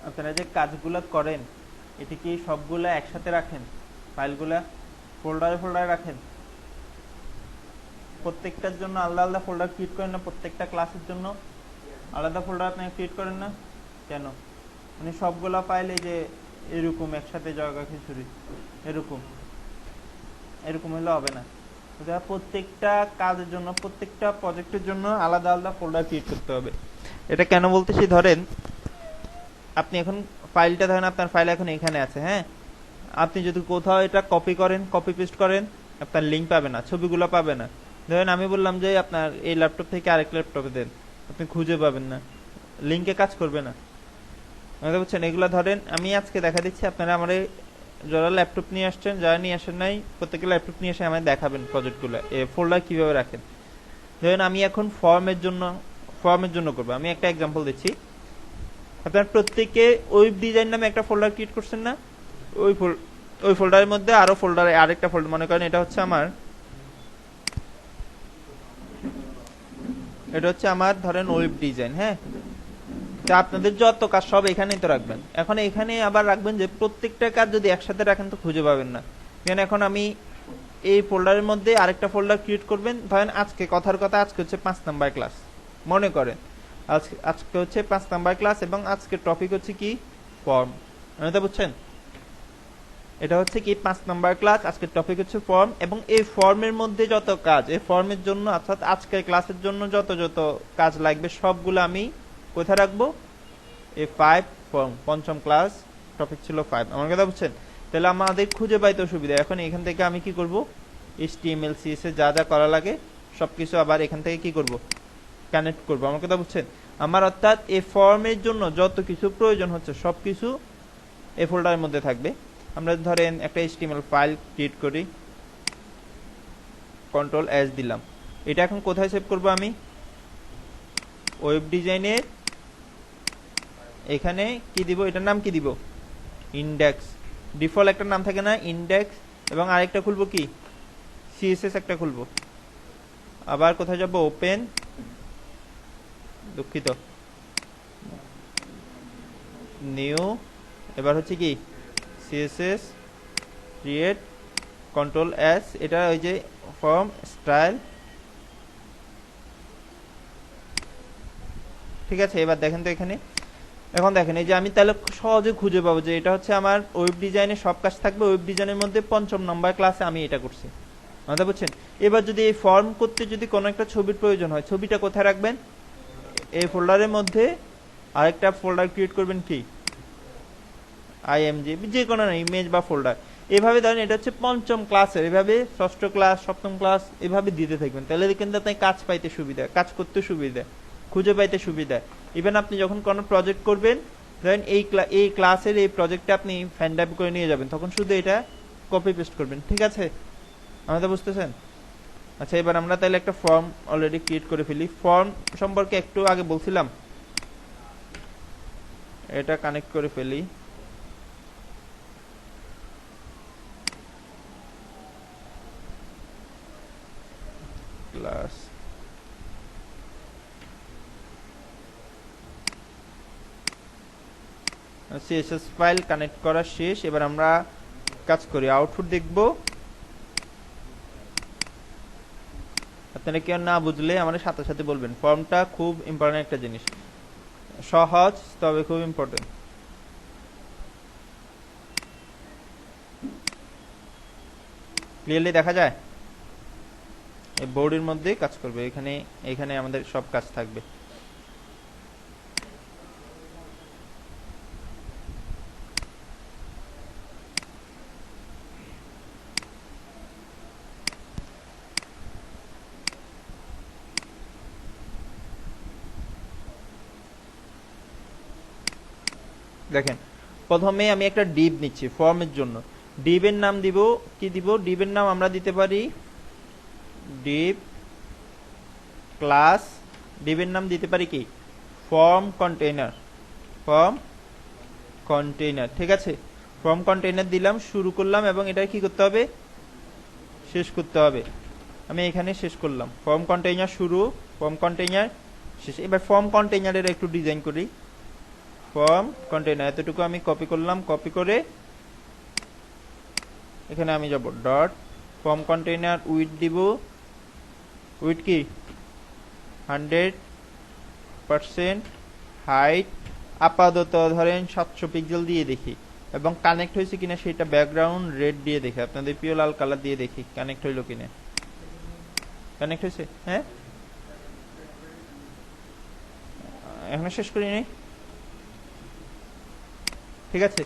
আপনারা যে কাজগুলো করেন এটা কি সবগুলা একসাথে রাখেন? ফাইলগুলা ফোল্ডারে ফোল্ডারে রাখেন? প্রত্যেকটার জন্য আলাদা আলাদা ফোল্ডার ক্রিয়েট করেন না? প্রত্যেকটা ক্লাসের জন্য আলাদা ফোল্ডার আপনারা ক্রিয়েট করেন না কেন? মানে সবগুলা ফাইল এই যে এরকম একসাথে জায়গা খিচুড়ি এরকম এরকম হলে হবে না। প্রত্যেকটা কাজের জন্য প্রত্যেকটা প্রজেক্টের জন্য আলাদা আলাদা ফোল্ডার ক্রিয়েট করতে হবে। এটা কেন বলতেছি, ধরেন আপনি এখন ফাইলটা ধরেন আপনার ফাইল এখন এখানে আছে, হ্যাঁ, আপনি যদি কোথাও এটা কপি করেন, কপি পেস্ট করেন, আপনার লিঙ্ক পাবে না, ছবিগুলো পাবে না। ধরেন আমি বললাম যে আপনার এই ল্যাপটপ থেকে আরেক ল্যাপটপে দেন, আপনি খুঁজে পাবেন না, লিঙ্কে কাজ করবে না। বুঝছেন? এগুলো ধরেন আমি আজকে দেখা দিচ্ছি, আপনারা আমার যারা ল্যাপটপ নিয়ে আসছেন, যারা নিয়ে আসেন নাই, প্রত্যেকে ল্যাপটপ নিয়ে এসে আমায় দেখাবেন প্রজেক্টগুলো ফোল্ডার কিভাবে রাখেন। ধরেন আমি এখন ফর্মের জন্য করবো, আমি একটা এক্সাম্পল দিচ্ছি। আপনার প্রত্যেকে ওয়েব ডিজাইন নামে একটা ফোল্ডার ক্রিয়েট করছেন না? ওই ফোল্ডারের মধ্যে আরো ফোল্ডারে আরেকটা ফোল্ডার, মনে করেন এটা হচ্ছে আমার ধরেন ওয়েব ডিজাইন, হ্যাঁ। তা আপনাদের যত কাজ সব এখানেই তো রাখবেন। এখন এখানে আবার রাখবেন যে প্রত্যেকটা কাজ যদি একসাথে রাখেন তো খুঁজে পাবেন না। এখন আমি এই ফোল্ডারের মধ্যে আরেকটা ফোল্ডার ক্রিয়েট করবেন। ধরেন আজকে কথার কথা আজকে হচ্ছে 5 নাম্বার ক্লাস, মনে করেন আজকে হচ্ছে 5 নাম্বার ক্লাস এবং আজকের টপিক হচ্ছে কি ফর্ম। বুঝছেন? এটা হচ্ছে কি 5 নাম্বার ক্লাস, আজকের টপিক হচ্ছে ফর্ম, এবং এই ফর্মের মধ্যে যত কাজ, এই ফর্মের জন্য অর্থাৎ আজকের ক্লাসের জন্য যত যত কাজ লাগবে সবগুলো আমি কোথায় রাখবো? এই 5 ফর্ম, পঞ্চম ক্লাস, টপিক ছিল 5। আমার কথা বুঝছেন? তাহলে আমাদের খুঁজে পাইতে সুবিধা। এখন এখান থেকে আমি কি করব? HTML CSS যা যা করা লাগে সবকিছু আবার এখান থেকে কি করব? কানেক্ট করব। আমার কথা বুঝছেন? আমার অর্থাৎ এই ফর্মের জন্য যত কিছু প্রয়োজন হচ্ছে সবকিছু এই ফোল্ডারের মধ্যে থাকবে। আমরা ধরেন একটা HTML ফাইল ক্রিয়েট করি, কন্ট্রোল S দিলাম। এটা এখন কোথায় সেভ করব? আমি ওয়েব ডিজাইনের এখানে কি দিব? এটার নাম কি দিব? ইন্ডেক্স। ডিফল্ট একটা নাম থাকে না, ইন্ডেক্স, এবং আরেকটা খুলবো কি CSS একটা খুলবো। আবার কোথায় যাব? ওপেন, দুঃখিত, নিউ, এবার হচ্ছে কি CSS ক্রিয়েট, কন্ট্রোল S, এটা ওই যে ফর্ম স্টাইল। ঠিক আছে, এবার দেখেন তো এখানে, এখন দেখেন এই যে আমি তাহলে সহজে খুঁজে পাবো যে এটা হচ্ছে আমার ওয়েব ডিজাইনের সব কাজ থাকবে। ওয়েব ডিজাইনের মধ্যে 5ম নাম্বার ক্লাসে আমি এটা করছি। বুঝতে পারছেন? এবার যদি এই ফর্ম করতে যদি কোনো একটা ছবির প্রয়োজন হয়, ছবিটা কোথায় রাখবেন? এই ফোল্ডারের মধ্যে আরেকটা ফোল্ডার ক্রিয়েট করবেন, কি IMG, যে কোনো ইমেজ বা ফোল্ডার। এভাবে ধরেন এটা হচ্ছে 5ম ক্লাসের, এভাবে 6ষ্ঠ ক্লাস, 7ম ক্লাস, এভাবে দিতে থাকবেন। তাহলে কিন্তু আপনি কাজ পাইতে সুবিধা, কাজ করতে সুবিধা, খুঁজে পাইতে সুবিধা। ইভেন আপনি যখন কোনো প্রজেক্ট করবেন, ধরেন এই ক্লাসের এই প্রজেক্টটা আপনি ফ্যান ড্রাইভ করে নিয়ে যাবেন, তখন শুধু এটা কপি পেস্ট করবেন। ঠিক আছে, আমাদের বুঝতেছেন? আচ্ছা, এবার আমরা তাহলে একটা ফর্ম অলরেডি ক্রিয়েট করে ফেলি। ফর্ম সম্পর্কে একটু আগে বলছিলাম, এটা কানেক্ট করে ফেলি। ক্লাস CSS ফাইল কানেক্ট করা শেষ। এবার আমরা কাজ করি, আউটপুট দেখব। আপনারা কেউ না বুঝলে আমাদের সাথে সাথে বলবেন। ফর্মটা খুব ইম্পর্টেন্ট একটা জিনিস, সহজ তবে খুব ইম্পর্টেন্ট। ক্লিয়ারলি দেখা যায়? এই বোর্ডের মধ্যে কাজ করবে, এখানে আমাদের সব কাজ থাকবে। দেখেন, প্রথমে আমি একটা ডিভ নিচ্ছি ফর্মের জন্য। ডিভের নাম দিব কি? দিব ডিভের নাম আমরা দিতে পারি ডিভ ক্লাস। ডিভের নাম দিতে পারি কি? Form container. ফর্ম কন্টেইনার, ঠিক আছে। ফর্ম কন্টেইনার দিলাম, শুরু করলাম, এবং এটা কি করতে হবে? শেষ করতে হবে। আমি এখানে শেষ করলাম। ফর্ম কন্টেইনার শুরু, ফর্ম কন্টেইনার শেষ। এবার ফর্ম কন্টেইনারের একটু ডিজাইন করি। ফর্ম কন্টেইনার এতটুকু আমি কপি করলাম, কপি করে এখানে আমি যাব ডট ফর্ম কন্টেইনার উইথ দিব, উইথ কি 100% হাইট আপাতত ধরেন 700 পিক্সেল দিয়ে দেখি, এবং কানেক্ট হয়েছে কিনা সেটা ব্যাকগ্রাউন্ড রেড দিয়ে দেখি, আপনাদের প্রিয় লাল কালার দিয়ে দেখি কানেক্ট হইলো কিনা। কানেক্ট হয়েছে? হ্যাঁ, এখনো শেষ করিনি। ঠিক আছে,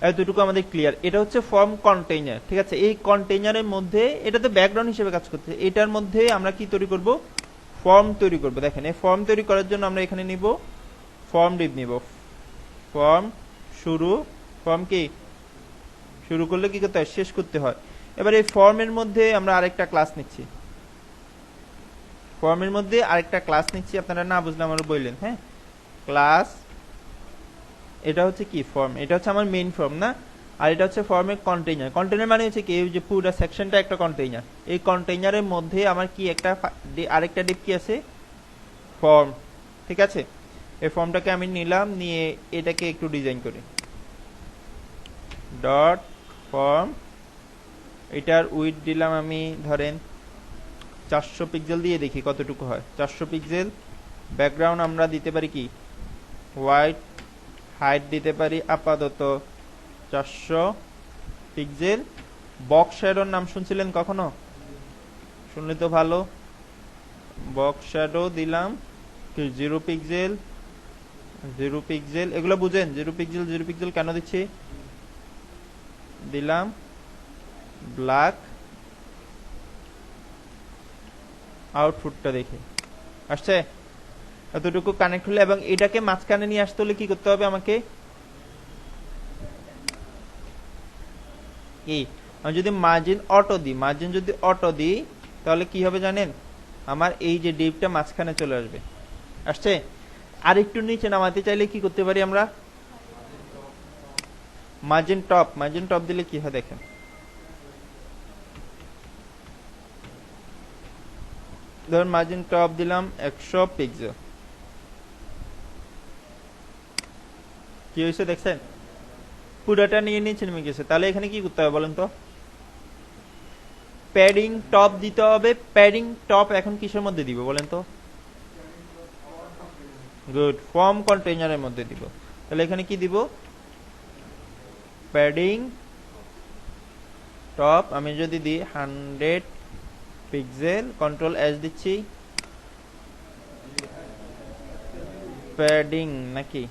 এতটুকু আমাদের ক্লিয়ার। এটা হচ্ছে ফর্ম কন্টেইনার। ঠিক আছে, এই কন্টেইনারের মধ্যে এটা তো ব্যাকগ্রাউন্ড হিসেবে কাজ করছে, এটার মধ্যে আমরা কি তৈরি করব, ফর্ম তৈরি করব। দেখেন এই ফর্ম তৈরি করার জন্য আমরা এখানে নিব ফর্ম ডিভ নিব, ফর্ম শুরু, ফর্ম কি শুরু করলে কি করতে হয়, শেষ করতে হয়। এবার এই ফর্মের মধ্যে আমরা আরেকটা ক্লাস নিচ্ছি, ফর্মের মধ্যে আরেকটা ক্লাস নিচ্ছি, আপনারা না বুঝলে আমার বললেন। হ্যাঁ, ক্লাস এটা হচ্ছে কি ফর্ম, এটা হচ্ছে আমার মেইন ফর্ম না, আর এটা হচ্ছে ফর্মের কন্টেইনার। কন্টেইনার মানে হচ্ছে কি, যে পুরো সেকশনটা একটা কন্টেইনার, এই কন্টেইনারের মধ্যে আমার কি একটা আরেকটা ডিপ কি আছে, ফর্ম। ঠিক আছে, এই ফর্মটাকে আমি নিলাম, নিয়ে এটাকে একটু ডিজাইন করি, ডট ফর্ম, এটার উইথ দিলাম আমি ধরেন 400 পিক্সেল দিয়ে দেখি কতটুকু হয়, 400 পিক্সেল। ব্যাকগ্রাউন্ড আমরা দিতে পারি কি হোয়াইট, হাইট দিতে পারি আপাতত 400 পিক্সেল। বক্স শ্যাডোর নাম শুনছিলেন কখনো? শুনলে তো ভালো। বক্স শ্যাডো দিলাম কি 0 পিক্সেল, 0 পিক্সেল, এগুলো বুঝেন 0 পিক্সেল 0 পিক্সেল কেন দিচ্ছি, দিলাম ব্ল্যাক, আউটপুটটা দেখে আসছে এতটুকু কানেক্ট হলে। এবং এটাকে মাঝখানে নিয়ে আসতে হলে কি করতে হবে আমাকে, আমি যদি মার্জিন অটো দিই, মার্জিন যদি অটো দিই তাহলে কি হবে জানেন, আমার এই যে ডিপটা মাঝখানে চলে আসবে। আসছে? আর একটু নিচে নামাতে চাইলে কি করতে পারি আমরা, মার্জিন টপ, মার্জিন টপ দিলে কি হয় দেখেন, ধরুন মার্জিন টপ দিলাম 100 পিক্সেল, কি হয়েছে দেখছেন, পুরোটা নিয়ে নিচে নেমে গেছে। তাহলে এখানে কি করতে হবে বলেন তো, প্যাডিং টপ দিতে হবে। প্যাডিং টপ এখন কিসের মধ্যে দিব বলেন তো, গুড, ফর্ম কন্টেইনারের মধ্যে দিব। তাহলে এখানে কি দিব, প্যাডিং টপ আমি যদি দিই 100 পিক্সেল, কন্ট্রোল এস দিচ্ছি, প্যাডিং নাকি,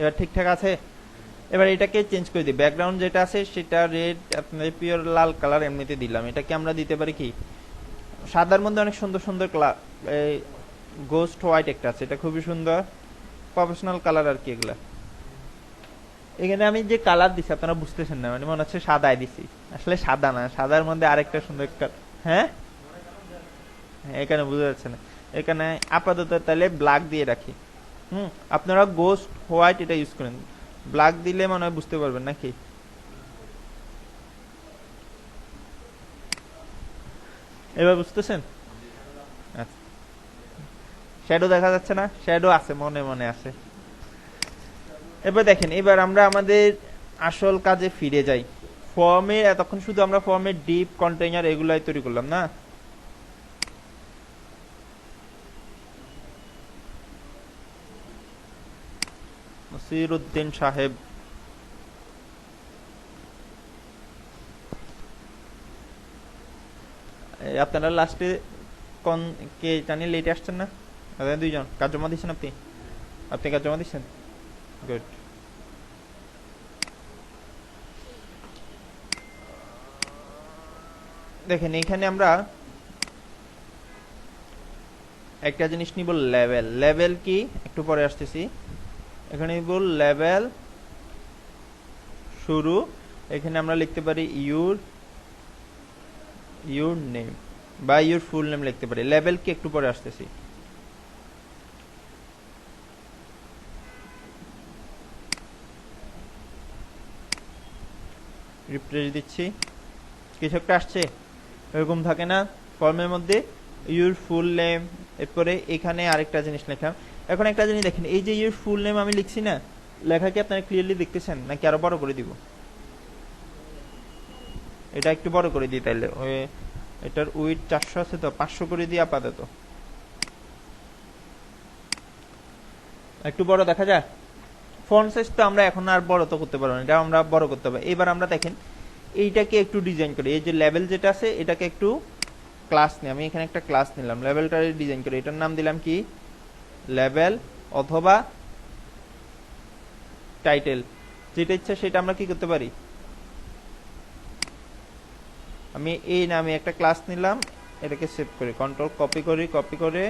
এবার ঠিকঠাক আছে। এবার এটাকে চেঞ্জ করে দিই, ব্যাকগ্রাউন্ড যেটা আছে সেটা রেড, আপনাদের পিওর লাল কালার এমনিতে দিলাম। এটাকে আমরা দিতে পারি কি, সাদার মধ্যে অনেক সুন্দর সুন্দর কালার, গোস্ট হোয়াইট একটা আছে, এটা খুবই সুন্দর, প্রফেশনাল কালার আর কি এগুলা। এখানে আমি যে কালার দিছি আপনারা বুঝতেছেন না, মানে মনে হচ্ছে সাদায় দিছি, আসলে সাদা না, সাদার মধ্যে আরেকটা সুন্দর। হ্যাঁ, এখানে বোঝা যাচ্ছে না, এখানে আপাতত তাহলে ব্ল্যাক দিয়ে রাখি। আপনারা গোস্ট হোয়াইট এটা ইউজ করেন, ব্ল্যাক দিলে মনে হয় বুঝতে পারবেন নাকি। এবার বুঝতেছেন? আচ্ছা, শ্যাডো দেখা যাচ্ছে না, শ্যাডো আছে মনে মনে আছে। এবার দেখেন, এবার আমরা আমাদের আসল কাজে ফিরে যাই। ফর্মে এতক্ষণ শুধু আমরা ফর্মের ডিপ, কন্টেইনার এগুলাই তৈরি করলাম না, নসিরউদ্দিন সাহেব, আপনারা লাস্টে কোন কে জানি লেটে আসছেন না, দুইজন কাজ জমা দিচ্ছেন, আপনি আপনি কাজ জমা দিচ্ছেন, গুড। দেখেন এখানে আমরা একটা জিনিস নিব, লেভেল। লেভেল কি একটু পরে আসতেছি, এখানে নিব লেভেল শুরু, এখানে আমরা লিখতে পারি ইউর নেম বা ইউর ফুল নেম লিখতে পারি। লেভেল কি একটু পরে আসতেছি। রিফ্রেশ দিচ্ছি, কিছু একটা আসছে, এরকম থাকে না ফর্মের মধ্যে, ইউর ফুল নেম, এরপরে এখানে আরেকটা জিনিস লিখলাম। এখন একটা জিনিস দেখেন, এই যে ইউর ফুল নেম আমি লিখছি না, লেখা কি আপনারা ক্লিয়ারলি দেখতেছেন নাকি আরো বড় করে দিব? এটা একটু বড় করে দিই তাইলে, ওই এটার উইথ 400 আছে তো 500 করে দিই আপাতত, একটু বড় দেখা যায়। ফন্ট সাইজ তো আমরা এখন আর বড় তো করতে পারবো না, এটা আমরা বড় করতে হবে। এবার আমরা দেখেন এইটাকে একটু ডিজাইন করি, এই যে লেভেল যেটা আছে এটাকে একটু ক্লাস নিই, আমি এখানে একটা ক্লাস নিলাম, লেভেলটা ডিজাইন করি, এটার নাম দিলাম কি লেভেল অথবা টাইটেল, যেটা ইচ্ছা সেটা আমরা কি করতে পারি। আমি এই নামে একটা ক্লাস নিলাম, এটাকে সেভ করি, কন্ট্রোল কপি করে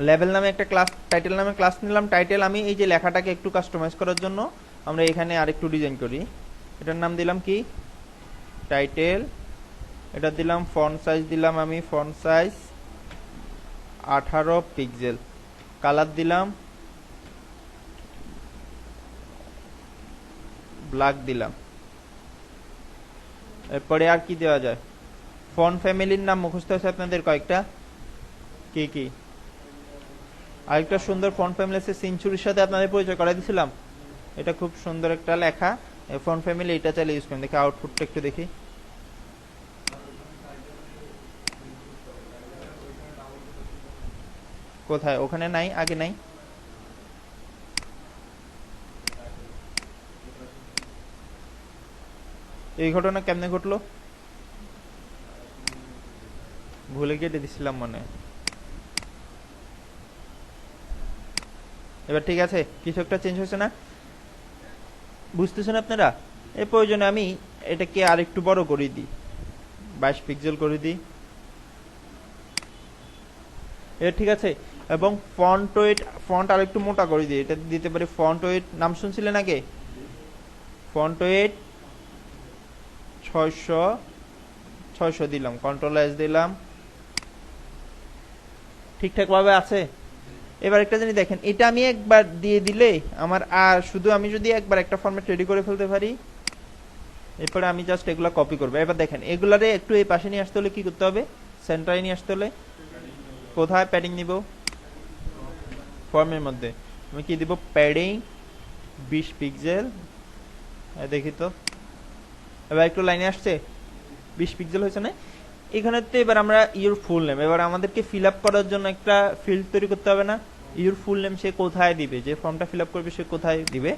লেভেল নামে একটা ক্লাস, টাইটেল নামে ক্লাস নিলাম। টাইটেল আমি এই যে লেখাটাকে একটু কাস্টমাইজ করার জন্য আমরা এখানে আরেকটু ডিজাইন করি, এটার নাম দিলাম কি টাইটেল। এটা দিলাম ফন্ট সাইজ, দিলাম আমি ফন্ট সাইজ 18 পিক্সেল, কালার দিলাম ব্ল্যাক দিলাম। এরপরে আর কি দেওয়া যায়, ফন্ট ফ্যামিলির নাম মুখস্থ আছে আপনাদের কয়েকটা, কি কি? আরেকটা সুন্দর ফন্ট ফ্যামিলি আছে, সেঞ্চুরির সাথে আপনাদের পরিচয় করাই দিয়েছিলাম, এটা খুব সুন্দর একটা লেখা ফন্ট ফ্যামিলি, এটা চাইলে ইউজ করেন। দেখি আউটপুটটা একটু দেখি, কোথায়? ওখানে নাই, আগে নাই। এই ঘটনা কেমনে ঘটলো? ভুলে কেটে দিছিলাম মনে হয়। এবার ঠিক আছে, কিছু একটা চেঞ্জ হয়েছে না, বুঝতেছেন আপনারা? এই প্রয়োজনে আমি এটাকে আর একটু বড় করে দিই, 22 পিক্সেল করে দিই, এটা ঠিক আছে। এবং ফন্ট ওয়েট, ফন্ট আর একটু মোটা করে দিই, এটা দিতে পারি ফন্ট ওয়েট, নাম শুনছিলেন আগে? ফন্ট ওয়েট 600 দিলাম, কন্ট্রোল এস দিলাম, ঠিকঠাক ভাবে আছে। এবার একটা জিনিস দেখেন, এটা আমি একবার দিয়ে দিলে আমার আর শুধু আমি যদি একবার একটা ফরম্যাট রেডি করে ফেলতে পারি, এরপরে আমি জাস্ট এগুলা কপি করবো। এবার দেখেন এগুলারে একটু এই পাশে নিয়ে আসতে হলে কি করতে হবে, সেন্টারে নিয়ে আসতে হলে কোথায় প্যাডিং নিব, ফর্মের মধ্যে আমি কি দিব, প্যাডিং 20 পিক্সেল, দেখি তো এবার একটু লাইনে আসছে, 20 পিক্সেল হয়েছে না? এখানে তো এবার আমরা ইউর ফুল নেম, এবার আমাদেরকে ফিল আপ করার জন্য একটা ফিল্ড তৈরি করতে হবে না? ইউর ফুল নেম সে কোথায় দিবে, যে ফর্মটা ফিল আপ করবে সে কোথায় দিবে,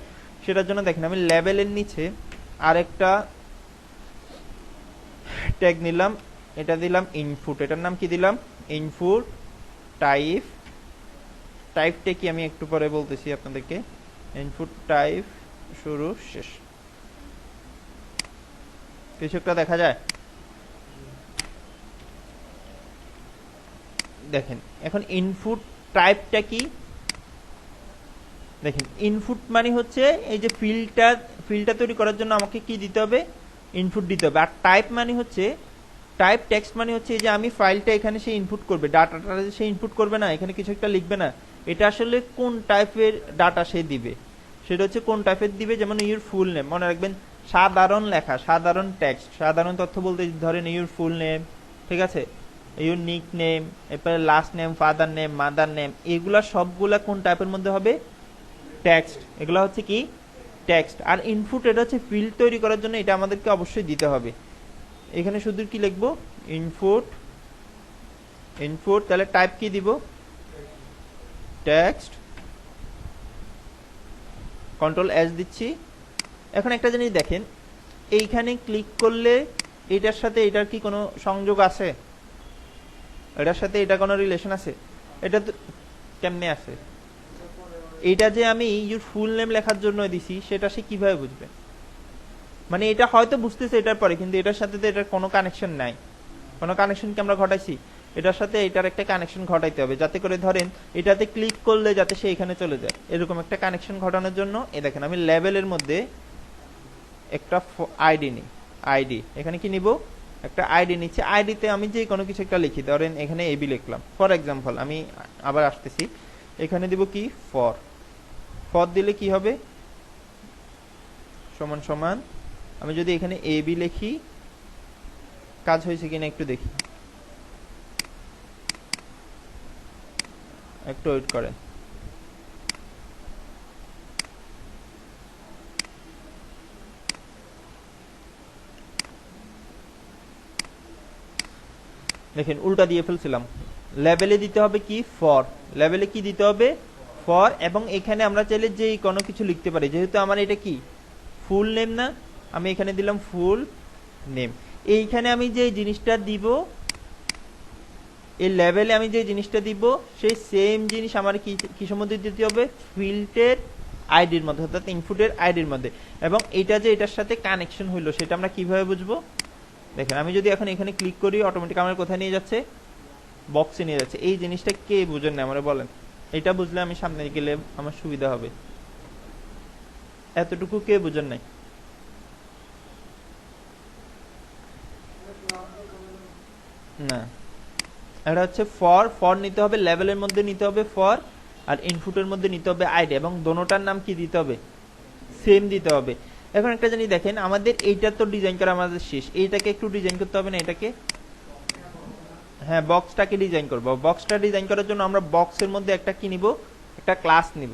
সেটার জন্য দেখেন আমি লেভেলের নিচে আরেকটা ট্যাগ নিলাম, এটা দিলাম ইনপুট, এটার নাম কি দিলাম ইনপুট টাইপ। টাইপটা কি আমি একটু পরে বলতেছি আপনাদেরকে, ইনপুট টাইপ শুরু শেষ, কিছু একটা দেখা যায় দেখেন। এখন ইনপুট টাইপটা কি দেখেন, ইনপুট মানে হচ্ছে এই যে ফিল্ডটা তৈরি করার জন্য আমাকে কি দিতে হবে, ইনপুট দিতে হবে। আর টাইপ মানে হচ্ছে, টাইপ টেক্সট মানে হচ্ছে এই যে আমি ফাইলটা এখানে সে ইনপুট করবে, ডাটাটা সে ইনপুট করবে না, এখানে কিছু একটা লিখবে না, এটা আসলে কোন টাইপের ডাটা সে দিবে, সেটা হচ্ছে কোন টাইপের দিবে। যেমন ইউর ফুল নেম, মনে রাখবেন সাধারণ লেখা, সাধারণ টেক্সট, সাধারণ তথ্য বলতে ধরেন ইউর ফুল নেম, ঠিক আছে, ইউর নিক নেম, এরপরে last name, father name, mother name, এগুলা সবগুলা কোন টাইপের মধ্যে হবে, টেক্সট, এগুলা হচ্ছে কি টেক্সট। আর ইনপুট এটা হচ্ছে ফিল্ড তৈরি করার জন্য, এটা আমাদেরকে অবশ্যই দিতে হবে। এখানে শুধু কি লিখবো, ইনপুট, ইনপুট, তাহলে টাইপ কি দিব, টেক্সট, কন্ট্রোল এস দিচ্ছি। এখন একটা জিনিস দেখেন, এইখানে ক্লিক করলে এটার সাথে এটার কি কোনো সংযোগ আছে, এটার সাথে এটা কোনো রিলেশন আছে, এটা তো কেমনে আছে, এইটা যে আমি ইউর ফুল নেম লেখার জন্য দিছি সেটা সে কিভাবে বুঝবে, মানে এটা হয়তো বুঝতেছে এটার পরে, কিন্তু এটার সাথে তো এটার কোনো কানেকশন নাই, কোনো কানেকশন কি আমরা ঘটাইছি, এটার সাথে এটার একটা কানেকশন ঘটাইতে হবে, যাতে করে ধরেন এটাতে ক্লিক করলে যাতে সে এখানে চলে যায়, এরকম একটা কানেকশন ঘটানোর জন্য এ দেখেন আমি লেভেলের মধ্যে একটা আইডি নিই, আইডি, এখানে কি নিব, একটা আইডি নিচ্ছে, আইডিতে আমি যে কোনো কিছু একটা লিখি, ধরেন এখানে এবি লিখলাম ফর এক্সাম্পল, আমি আবার আসতেছি, এখানে দিব কি ফর, ফর দিলে কি হবে, সমান সমান আমি যদি এখানে এ বি লিখি, কাজ হয়েছে কিনা একটু দেখি, একটু ওয়েট করেন। দেখেন উল্টা দিয়ে ফেলছিলাম। লেভেলে দিতে হবে কি ফর, লেভেলে কি দিতে হবে ফর, এবং এখানে আমরা চাইলে যে কোনো কিছু লিখতে পারি, যেহেতু আমার এটা কি ফুল নেম না, আমি এখানে দিলাম ফুল নেম। এইখানে আমি যে জিনিসটা দিব, এই লেভেলে আমি যে জিনিসটা দিব সেই সেম জিনিস আমার কিসের মধ্যে দিতে হবে, ফিল্ডের আইডির মধ্যে, অর্থাৎ ইনপুটের আইডির মধ্যে। এবং এটা যে এটার সাথে কানেকশন হইলো সেটা আমরা কিভাবে বুঝবো, দেখেন আমি যদি এখন এখানে ক্লিক করি অটোমেটিক আমার কোথায় নিয়ে যাচ্ছে, বক্সে নিয়ে যাচ্ছে। এই জিনিসটা কে বুঝেন না আমার বলেন, এটা বুঝলে আমি সামনে গেলে আমার সুবিধা হবে। এতটুকু কে বুঝেন নাই? না, এটা হচ্ছে ফর, ফর নিতে হবে লেভেলের মধ্যে নিতে হবে ফর, আর ইনপুটের মধ্যে নিতে হবে আইডি, এবং দোনোটার নাম কি দিতে হবে, সেম দিতে হবে। এখন একটা জিনিস দেখেন, আমাদের এইটা তো ডিজাইন করা আমাদের শেষ, এইটাকে একটু ডিজাইন করতে হবে না এটাকে, হ্যাঁ বক্সটাকে ডিজাইন করবো। বক্সটা ডিজাইন করার জন্য আমরা বক্সের মধ্যে একটা কি নিব, একটা ক্লাস নিব,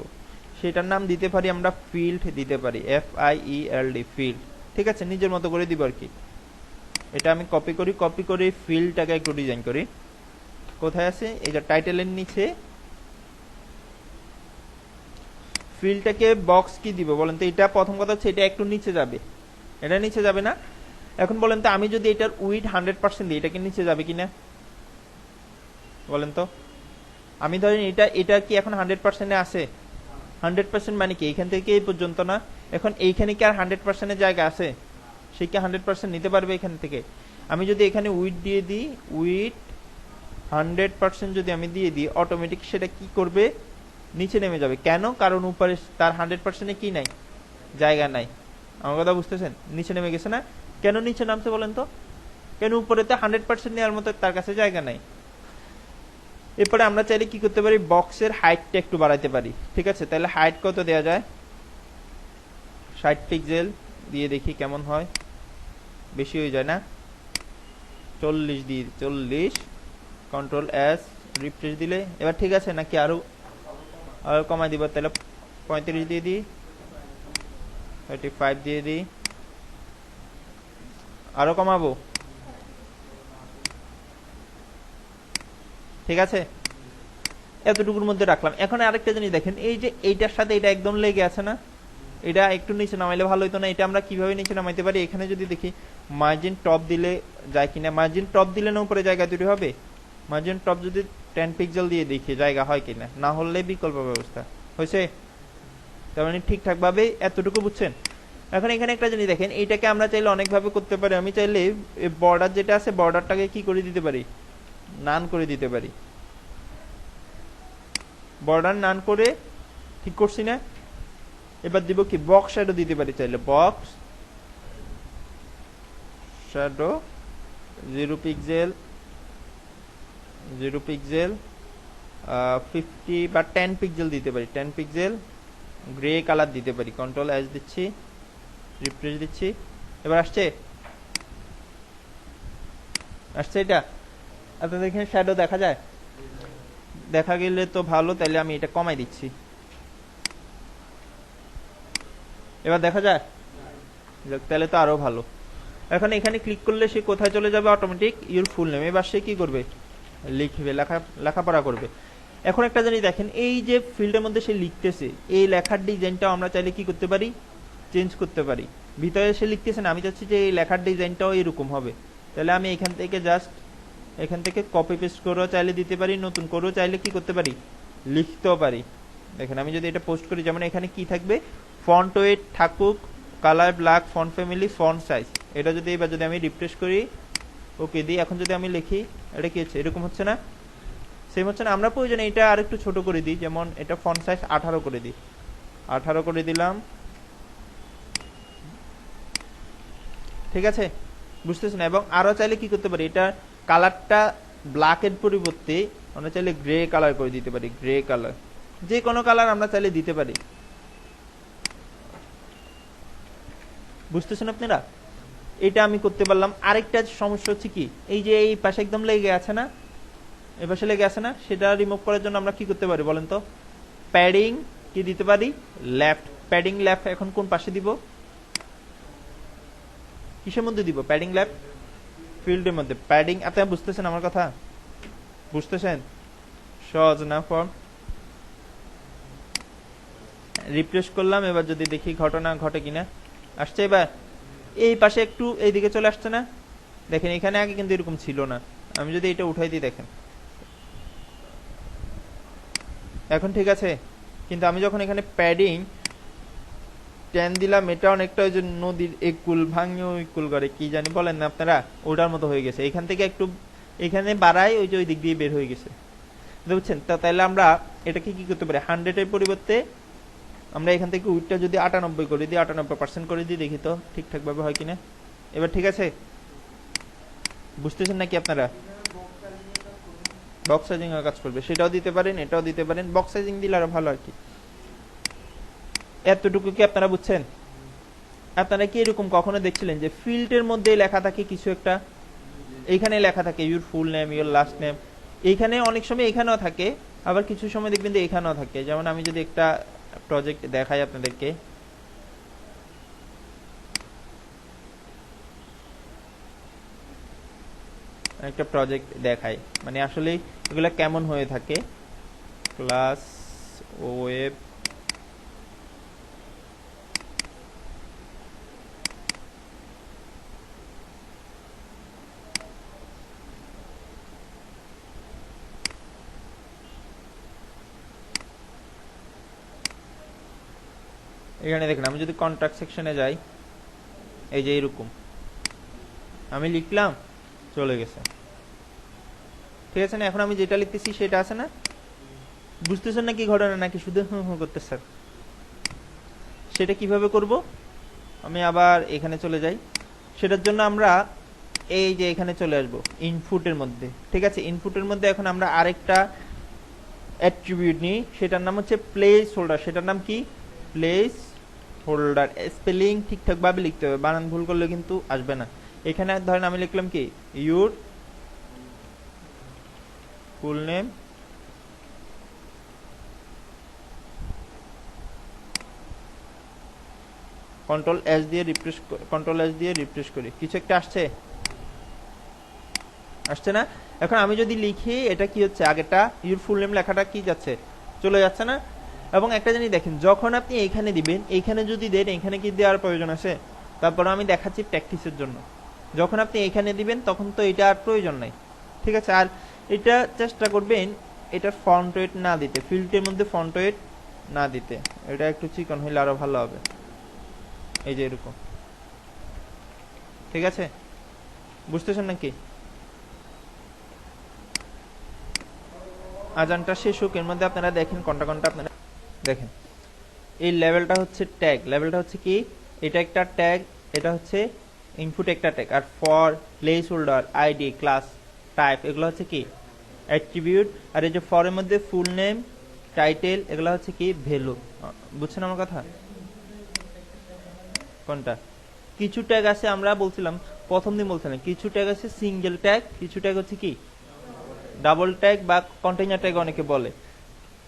সেটার নাম দিতে পারি আমরা ফিল্ড দিতে পারি, FIELD ফিল্ড। ঠিক আছে, নিজের মতো করে দিব আর কি। এটা আমি কপি করি, কপি করে ফিল্ডটাকে একটু ডিজাইন করি। কোথায় আছে, এই যে টাইটেলের নিচে ফিল্ডটাকে বক্স কি দিব বলেন তো? এটা প্রথম কথা হচ্ছে এটা একটু নিচে যাবে, এটা নিচে যাবে না। এখন বলেন তো আমি যদি এটার উইড 100% দিই, এটা কি নিচে যাবে কিনা বলেন তো? আমি ধরেন এটা কি এখন 100% আছে? 100% মানে কি এইখান থেকে এই পর্যন্ত না, এখন এইখানে কি আর 100% জায়গা আছে? সে কি 100% নিতে পারবে এখান থেকে? আমি যদি এখানে উইড দিয়ে দিই, উইড 100% যদি আমি দিয়ে দিই, অটোমেটিক সেটা কি করবে, নিচে নেমে যাবে। কেন? কারণ উপরে তার 100% কি নাই, জায়গা নাই। আমার কথা বুঝতেছেন? নিচে নেমে গেছে না? কেন নিচে নামছে বলেন তো? কেন? উপরে তো 100% নেওয়ার মতো তার কাছে জায়গা নাই। এরপরে আমরা চাইলে কি করতে পারি, বক্সের হাইটটা একটু বাড়াইতে পারি। ঠিক আছে, তাহলে হাইট কত দেওয়া যায়, 60 পিক্সেল দিয়ে দেখি কেমন হয়। বেশি হয়ে যায় না? 40 দিয়ে 40, কন্ট্রোল S, রিফ্রেশ দিলে এবার ঠিক আছে নাকি আরো কমাই দিব? তাহলে 35 দিয়ে দিই, 35 দিয়ে দিই, আরো কমাবো? ঠিক আছে, এতটুকুর মধ্যে রাখলাম। এখন আরেকটা জিনিস দেখেন, এই যে এইটার সাথে এটা একদম লেগে আছে না, এটা একটু নিচে নামাইলে ভালো হতো না? এটা আমরা কিভাবে নিচে নামাইতে পারি? এখানে যদি দেখি মার্জিন টপ দিলে যায় কিনা, মার্জিন টপ দিলে না উপরে জায়গা তৈরি হবে? মার্জিন টপ যদি 10 পিক্সেল দিয়ে দেখি জায়গা হয় কিনা, না হলে বিকল্প ব্যবস্থা হয়েছে। তার মানে ঠিকঠাক ভাবে এতটুকু বুঝছেন? এখন এখানে একটা জিনিস দেখেন, এইটাকে আমরা চাইলে অনেকভাবে করতে পারি। আমি চাইলে বর্ডার যেটা আছে, বর্ডারটাকে কি করে দিতে পারি, নান করে দিতে পারি। বর্ডার নান করে ঠিক করছি না? এবার দিব কি, বক্স শ্যাডো দিতে পারি চাইলে, বক্স শ্যাডো 0 পিক্সেল 0 পিক্সেল 50 বা 10 পিক্সেল দিতে পারি, 10 পিক্সেল গ্রে কালার দিতে পারি। কন্ট্রোল S দিচ্ছি, রিফ্রেশ দিচ্ছি, এবার আসছে, আসছে এটা? আপনাদের এখানে শ্যাডো দেখা যায়? দেখা গেলে তো ভালো, তাহলে আমি এটা কমাই দিচ্ছি। এবার দেখা যায়? তাহলে তো আরো ভালো। এখন এখানে ক্লিক করলে সে কোথায় চলে যাবে, অটোমেটিক ইউর ফুল নেম। এবার সে কি করবে, লিখবে, লেখাপড়া করবে। এখন একটা জিনিস দেখেন, এই যে ফিল্ডের মধ্যে সে লিখতেছে, এই লেখার ডিজাইনটাও আমরা চাইলে কি করতে পারি, চেঞ্জ করতে পারি। ভিতরে সে লিখতেছে না, আমি চাচ্ছি যে এই লেখার ডিজাইনটাও এরকম হবে, তাহলে আমি এখান থেকে জাস্ট এখান থেকে কপি পেস্ট করেও চাইলে দিতে পারি, নতুন করেও চাইলে কি করতে পারি, লিখতেও পারি। দেখেন আমি যদি এটা পোস্ট করি, যেমন এখানে কি থাকবে, ফন্ট ওয়েট থাকুক, colour black, font family, font size. এটা যদি এবার যদি আমি রিফ্রেশ করি, ওকে দিই, এখন যদি আমি লিখি, এটা কি হচ্ছে, এরকম হচ্ছে না? সেম হচ্ছে না? আমরা প্রয়োজনে এটা আর একটু ছোট করে দিই, যেমন এটা ফন্ট সাইজ 18 করে দিই, 18 করে দিলাম। ঠিক আছে, বুঝতেছেন? এবং আরো চাইলে কি করতে পারি, এটা কালারটা ব্ল্যাকের পরিবর্তে আমরা চাইলে গ্রে কালার করে দিতে পারি, গ্রে কালার, যে কোনো কালার আমরা চাইলে দিতে পারি। বুঝতেছেন আপনারা? এটা আমি করতে পারলাম। আরেকটা সমস্যা হচ্ছে কি, এই যে এই পাশে একদম লেগে আছে না, এই পাশে লেগে আছে না, সেটা রিমুভ করার জন্য আমরা কি করতে পারি বলেন তো? প্যাডিং কি দিতে পারি? লেফট। প্যাডিং লেফট এখন কোন পাশে দিব? কিসের মধ্যে দিব প্যাডিং লেফট? ফিল্ডের মধ্যে। প্যাডিং, আপনারা বুঝতেছেন আমার কথা? বুঝতেছেন? সহজ না ফর্ম? রিফ্রেশ করলাম, এবার যদি দেখি ঘটনা ঘটে কিনা। আসছে এবার? এই পাশে একটু এইদিকে চলে আসছে না? দেখেন এখানে আগে কিন্তু এরকম ছিল না। আমি যদি এটা উঠাই দিই, দেখেন এখন ঠিক আছে। কিন্তু আমি যখন এখানে প্যাডিং 10 দিলাম, এটা অনেকটা ওই যে নদীর একুল ভাঙে ওই কুল করে, কি জানি বলেন না আপনারা, ওটার মতো হয়ে গেছে। এখান থেকে একটু এখানে বাড়াই, ওই যে ওই দিক দিয়ে বের হয়ে গেছে, বুঝছেন? তাহলে আমরা এটাকে কি করতে পারি? 100 এর পরিবর্তে আমরা এখান থেকে উইডটা যদি 98 করে দিই, 98% করে দিই, দেখি তো ঠিকঠাক ভাবে হয় কিনা। এবার ঠিক আছে? বুঝতেছেন নাকি আপনারা? বক্স সাইজিং এর কাজ করবে, সেটাও দিতে পারেন, এটাও দিতে পারেন। বক্স সাইজিং দিলে আরো ভালো আর কি। এতটুকু কি আপনারা বুঝছেন? আপনারা কি এরকম কখনো দেখছিলেন যে ফিল্ডের মধ্যে লেখা থাকে কিছু একটা, এইখানে লেখা থাকে your full name, your last name, এইখানে অনেক সময় এখানেও থাকে, আবার কিছু সময় দেখবেন যে এখানেও থাকে। যেমন আমি যদি একটা প্রজেক্ট দেখাই আপনাদেরকে, একটা প্রজেক্ট দেখাই, মানে আসলে এগুলা কেমন হয়ে থাকে। ক্লাস ওয়েব এখানে দেখেন, আমি যদি কন্ট্রাক্ট সেকশনে যাই, এই যে এরকম আমি লিখলাম, চলে গেছে। ঠিক আছে না? এখন আমি যেটা লিখতেছি সেটা আছে না? বুঝতেছেন না কি ঘটনা, নাকি শুধু হুঁ হুঁ করতে স্যার? সেটা কিভাবে করব? আমি আবার এখানে চলে যাই। সেটার জন্য আমরা এই যে এখানে চলে আসব ইনপুটের মধ্যে। ঠিক আছে, ইনপুটের মধ্যে এখন আমরা আরেকটা অ্যাট্রিবিউট নিই, সেটার নাম হচ্ছে প্লেস হোল্ডার। সেটার নাম কি? Place holder. স্পেলিং ঠিকঠাক ভাবে লিখতে হবে, বানান ভুল করলে কিন্তু আসবে না। এখানে ধরেন আমি লিখলাম কি, your full name, control S দিয়ে রিফ্রেশ করি, কিছু একটা আসছে? আসছে না? এখন আমি যদি লিখি, এটা কি হচ্ছে, আগেটা ইউর ফুল নেম লেখাটা কি যাচ্ছে, চলে যাচ্ছে না? এবং একটা জিনিস দেখেন, যখন আপনি এইখানে দিবেন, এইখানে যদি দেন, এইখানে কি দেওয়ার প্রয়োজন আছে? তারপর আমি দেখাচ্ছি প্র্যাকটিসের জন্য। যখন আপনি এইখানে দিবেন তখন তো এটা আর প্রয়োজন নাই। ঠিক আছে? আর এটা চেষ্টা করবেন এটার ফন্ট ওয়েট না দিতে, ফিল্ডের মধ্যে ফন্ট ওয়েট না দিতে। এটা একটু চিকন হইলে আরো ভালো হবে, এই যে এরকম। ঠিক আছে? বুঝতেছেন নাকি? আজানটা শেষ হোক, এর মধ্যে আপনারা দেখেন কোনটা কোনটা আপনারা দেখেন। এই লেভেলটা হচ্ছে ট্যাগ, লেভেলটা হচ্ছে কি, এটা একটা ট্যাগ, এটা হচ্ছে ইনপুট একটা ট্যাগ। আর for, placeholder, ID, class, type, এগুলো হচ্ছে কি অ্যাট্রিবিউট। আর এই যে ফরের মধ্যে ফুল নেম, টাইটেল, এগুলো হচ্ছে কি ভ্যালু। বুঝছেন আমার কথা? কোনটা? কিছু ট্যাগ আছে, আমরা বলছিলাম প্রথম দিন বলছিলাম, কিছু ট্যাগ আছে সিঙ্গেল ট্যাগ, কিছু ট্যাগ হচ্ছে কি ডাবল ট্যাগ বা কন্টেইনার ট্যাগ অনেকে বলে।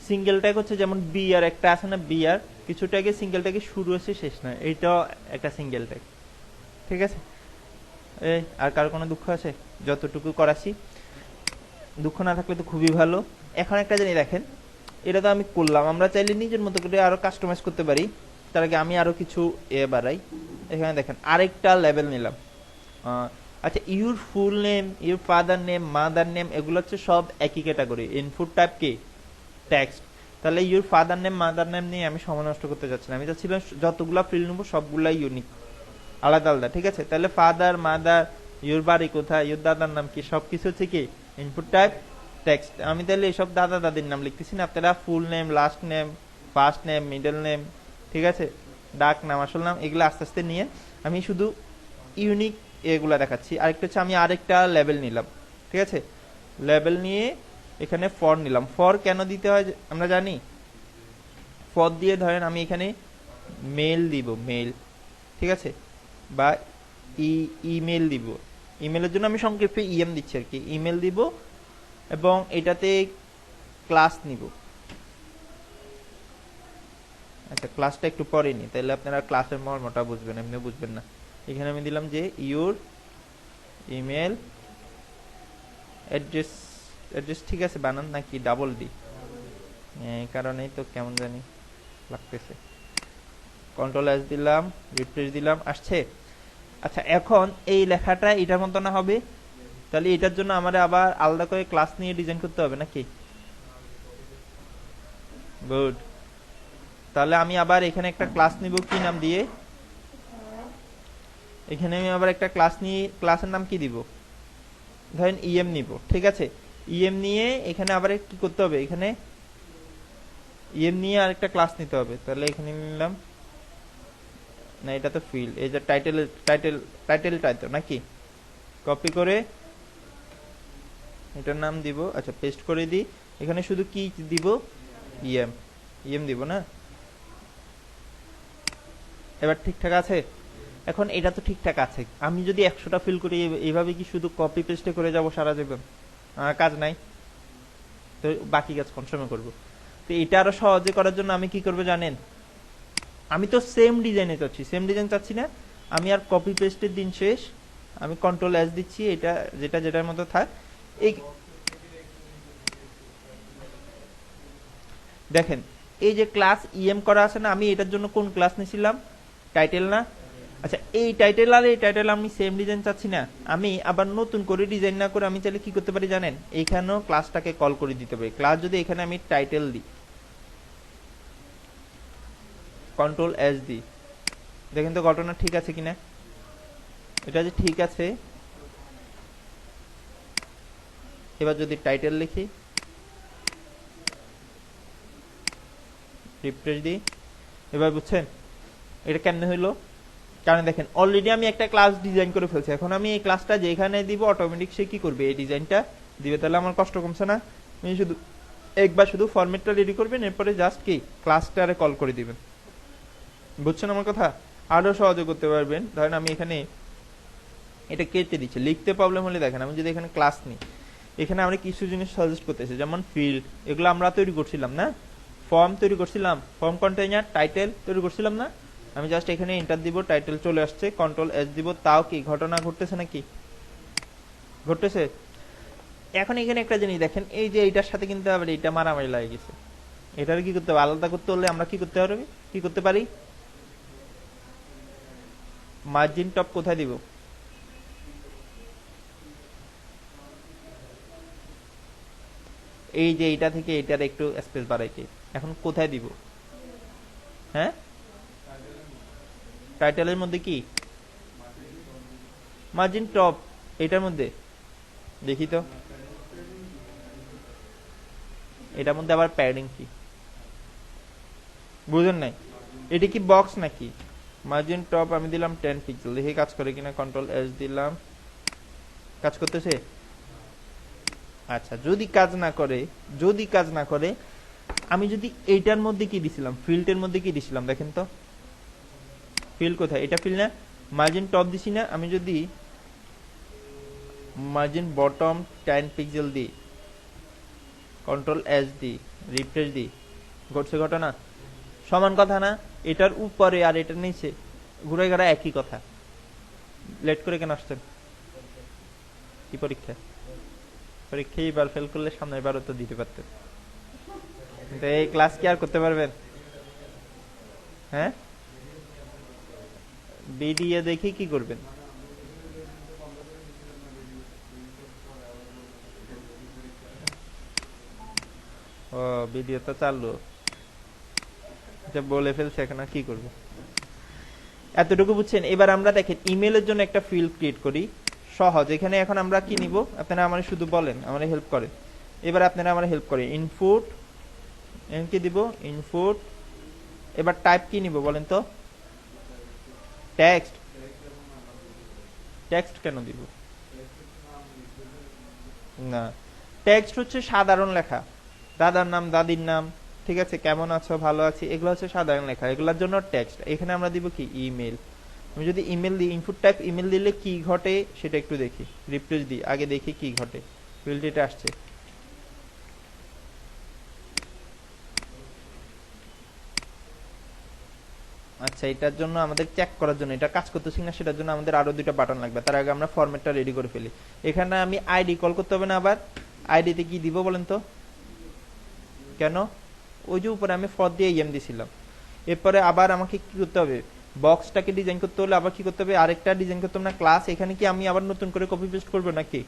সিঙ্গেল ট্যাগ হচ্ছে যেমন বিআর একটা আছে না, বিআর, কিছু ট্যাগে সিঙ্গেল ট্যাগে শুরু হচ্ছে শেষ নয়, এইটাও একটা সিঙ্গেল ট্যাগ। ঠিক আছে? এই আর কারো কোনো দুঃখ আছে? যতটুকু করাছি, দুঃখ না থাকলে তো খুবই ভালো। এখন একটা জিনিস দেখেন, এটা তো আমি করলাম, আমরা চাইলে নিজের মতো করে আরো কাস্টমাইজ করতে পারি। তার আগে আমি আরো কিছু বাড়াই। এখানে দেখেন আরেকটা লেভেল নিলাম। আচ্ছা, your full name, your father name, mother name, এগুলো হচ্ছে সব একই ক্যাটাগরি। ইনপুট টাইপ কি টেক্সট। তাহলে your father name, mother name নিয়ে আমি সময় নষ্ট করতে চাচ্ছি না। আমি চাচ্ছিলাম যতগুলা ফিল্ড নেবো সবগুলাই ইউনিক, আলাদা আলাদা। ঠিক আছে? তাহলে ফাদার, মাদার, ইউর বাড়ি কোথায়, ইউর দাদার নাম কি, সবকিছু হচ্ছে কি ইনপুট টাইপ টেক্সট। আমি তাহলে এইসব দাদা দাদির নাম লিখতেছি না, আপনারা full name, last name, first name, middle name, ঠিক আছে, ডাক নাম, আসল নাম, এগুলো আস্তে আস্তে নিয়ে আমি শুধু ইউনিক এগুলা দেখাচ্ছি। আরেকটা হচ্ছে আমি আরেকটা লেভেল নিলাম। ঠিক আছে? লেভেল নিয়ে এখানে ফর নিলাম। ফর কেন দিতে হয় আমরা জানি। ফর দিয়ে ধরেন আমি এখানে মেল দিব, মেল। ঠিক আছে? বা ইমেল দিব। ইমেলের জন্য আমি সংক্ষেপে ইএম দিচ্ছি আর কি, ইমেল দিব এবং এটাতে ক্লাস নিব। আচ্ছা ক্লাসটা একটু পরে নি, তাহলে আপনারা ক্লাসের মর্মটা বুঝবেন, এমনি বুঝবেন না। এখানে আমি দিলাম যে ইউর ইমেল অ্যাড্রেস, অ্যাড্রেস ঠিক আছে বানান নাকি ডাবল ডি, এই কারণেই তো কেমন জানি লাগতেছে। কন্ট্রোল এস দিলাম, রিফ্রেশ দিলাম, আসছে। আচ্ছা এখন এই লেখাটা এটার মতো না হবে, তাহলে এটার জন্য আমার আবার আলাদা করে ক্লাস নিয়ে ডিজাইন করতে হবে নাকি? গুড। তাহলে আমি আবার এখানে একটা ক্লাস নিব, কি নাম দিয়ে? এখানে আমি আবার একটা ক্লাস নিয়ে, ক্লাসের নাম কি দিব? ধরেন ইএম নিব, ঠিক আছে। ইএম নিয়ে এখানে আবার কি করতে হবে, এখানে ইএম নিয়ে আরেকটা ক্লাস নিতে হবে। তাহলে এখানে নিলাম না, এটা তো ফিল্ড, এই যে টাইটেলটা তো নাকি, কপি করে এটার নাম দিব। আচ্ছা পেস্ট করে দিই, এখানে শুধু কি দিব, ইএম, ইএম দিব না। এবার ঠিকঠাক আছে? এখন এটা তো ঠিকঠাক আছে, আমি যদি 100টা ফিল করি এইভাবে কি শুধু কপি পেস্টে করে যাব সারা জীবন? কাজ নাই তো, বাকি কাজ কোন সময় করবো? তো এটা আরো সহজে করার জন্য আমি কি করবো জানেন? আমি তো সেম ডিজাইনে চাচ্ছি, সেম ডিজাইন চাচ্ছি না আমি, আর কপি পেস্টের দিন শেষ। আমি কন্ট্রোল এস দিচ্ছি, এটা যেটা যেটার মতো থাক। এই দেখেন এই যে ক্লাস ইএম করা আছে না, আমি এটার জন্য কোন ক্লাস নিয়েছিলাম? টাইটেল না? আচ্ছা এই টাইটেল আর এই টাইটেল আমি সেম ডিজাইন চাচ্ছি না, আমি আবার নতুন করে ডিজাইন না করে আমি চাইলে কি করতে পারি জানেন? এইখানেও ক্লাসটাকে কল করে দিতে পারি। ক্লাস যদি এখানে আমি টাইটেল দিই, কন্ট্রোল এস দিই, দেখেন তো ঘটনা ঠিক আছে কিনা? এটা যে ঠিক আছে। এবার যদি টাইটেল লিখি, রিফ্রেশ দিই, এবার বুঝছেন এটা কেমনে হইলো? কারণ দেখেন অলরেডি আমি একটা ক্লাস ডিজাইন করে ফেলছি, এখন আমি এই ক্লাসটা যেখানে দিব অটোমেটিক সে কি করবে, এই ডিজাইনটা দিবে। তাহলে আমার কষ্ট কমছে না? আমি শুধু একবার শুধু ফরম্যাটটা রেডি করবেন, এরপরে জাস্ট কি ক্লাসটারে কল করে দিবেন। বুঝছেন আমার কথা? আরো সহজে করতে পারবেন। ধরেন আমি এখানে এটা কেটে দিচ্ছি, লিখতে প্রবলেম হলে দেখেন আমি যদি এখানে ক্লাস নিই, এখানে আমরা কিছু জিনিস সাজেস্ট করতেছি, যেমন ফিল্ড, এগুলো আমরা তৈরি করছিলাম না, ফর্ম তৈরি করছিলাম, ফর্ম কন্টেইনার, টাইটেল তৈরি করছিলাম না। আমি জাস্ট এখানে এন্টার দিব, টাইটেল চলে আসছে, কন্ট্রোল এস দিব, তাও কি ঘটনা ঘটতেছে নাকি? ঘটতেছে। এখন এখানে একটা জিনিস দেখেন, এই যে এইটার সাথে কিন্তু আবার এটা মারামারি লাগে গেছে, এটার কি করতে হবে? আলাদা করতে হলে আমরা কি করতে পারবি, কি করতে পারি? মার্জিন টপ কোথায় দিব? এই যে এইটা থেকে এটার একটু স্পেস বাড়াইতে, এখন কোথায় দিব? হ্যাঁ টাইটেলের মধ্যে কি মার্জিন টপ, এটার মধ্যে দেখি তো, এটার মধ্যে আবার প্যাডিং কি? বুঝেন নাই? এটা কি বক্স নাকি? মার্জিন টপ আমি দিলাম 10 পিক্সেল, দেখি কাজ করে কিনা। কন্ট্রোল এস দিলাম, কাজ করতেছে? আচ্ছা যদি কাজ না করে, যদি কাজ না করে, আমি যদি এইটার মধ্যে কি দিছিলাম, ফিল্ডের মধ্যে কি দিছিলাম দেখেন তো, ফিল্ড কোথায়? এটা ফিল্ড না? মার্জিন টপ দিছি না? আমি যদি মার্জিন বটম 10 পিক্সেল দিই, কন্ট্রোল এস দিই, রিফ্রেশ দিই, ঘটছে ঘটনা? সমান কথা না? এটার উপরে আর এটার নিচে ঘুরে ঘুরে একই কথা। লেট করে কেন আসছেন? কি পরীক্ষা? পরীক্ষা এবার ফেল করলে সামনের বারও তো দিতে পারতেন, কিন্তু এই ক্লাস কি আর করতে পারবেন? হ্যাঁ বিডিএ দেখি কি করবেন? ও ভিডিও তো চালু, বলে ফেলছে, এখন আর কি করবো? এতটুকু বুঝছেন? এবার আমরা দেখেন ইমেলের জন্য একটা ফিল্ড ক্রিয়েট করি, সহজ। এখানে এখন আমরা কি নিব, আপনারা আমার শুধু বলেন, আমার হেল্প করে। এবার আপনারা আমার হেল্প করে, ইনপুট কি দিব, ইনপুট। এবার টাইপ কি নিব বলেন তো? টেক্সট। টেক্সট কেন দিব? না, টেক্সট হচ্ছে সাধারণ লেখা, দাদার নাম, দাদির নাম, ঠিক আছে, কেমন আছো, ভালো আছি, এগুলো হচ্ছে সাধারণ লেখা, এগুলোর জন্য টেক্সট। এখানে আমরা দিব কি, ইমেল। আমি যদি ইমেল দিই, ইনপুট টাইপ ইমেল দিলে কি ঘটে সেটা একটু দেখি, রিফ্রেশ দিই, আগে দেখি কি ঘটে। ফিল্ড এটা আসছে, আচ্ছা এটার জন্য আমাদের চেক করার জন্য এটা কাজ করতেছে কিনা সেটার জন্য আমাদের আরো দুইটা বাটন লাগবে। তার আগে আমরা ফরম্যাটটা রেডি করে ফেলি। এখানে আমি আইডি কল করতে হবে না, আবার আইডিতে কি দিব বলেন তো? কেন? ওই যে উপরে আমি ফর দিয়ে ইএম দিছিলাম। এরপরে আবার আমাকে কি করতে হবে, বক্সটাকে ডিজাইন করতে হলে আবার কি করতে হবে, আরেকটা ডিজাইন করতে হবে না ক্লাস। এখানে কি আমি আবার নতুন করে কপি পেস্ট করবো নাকি?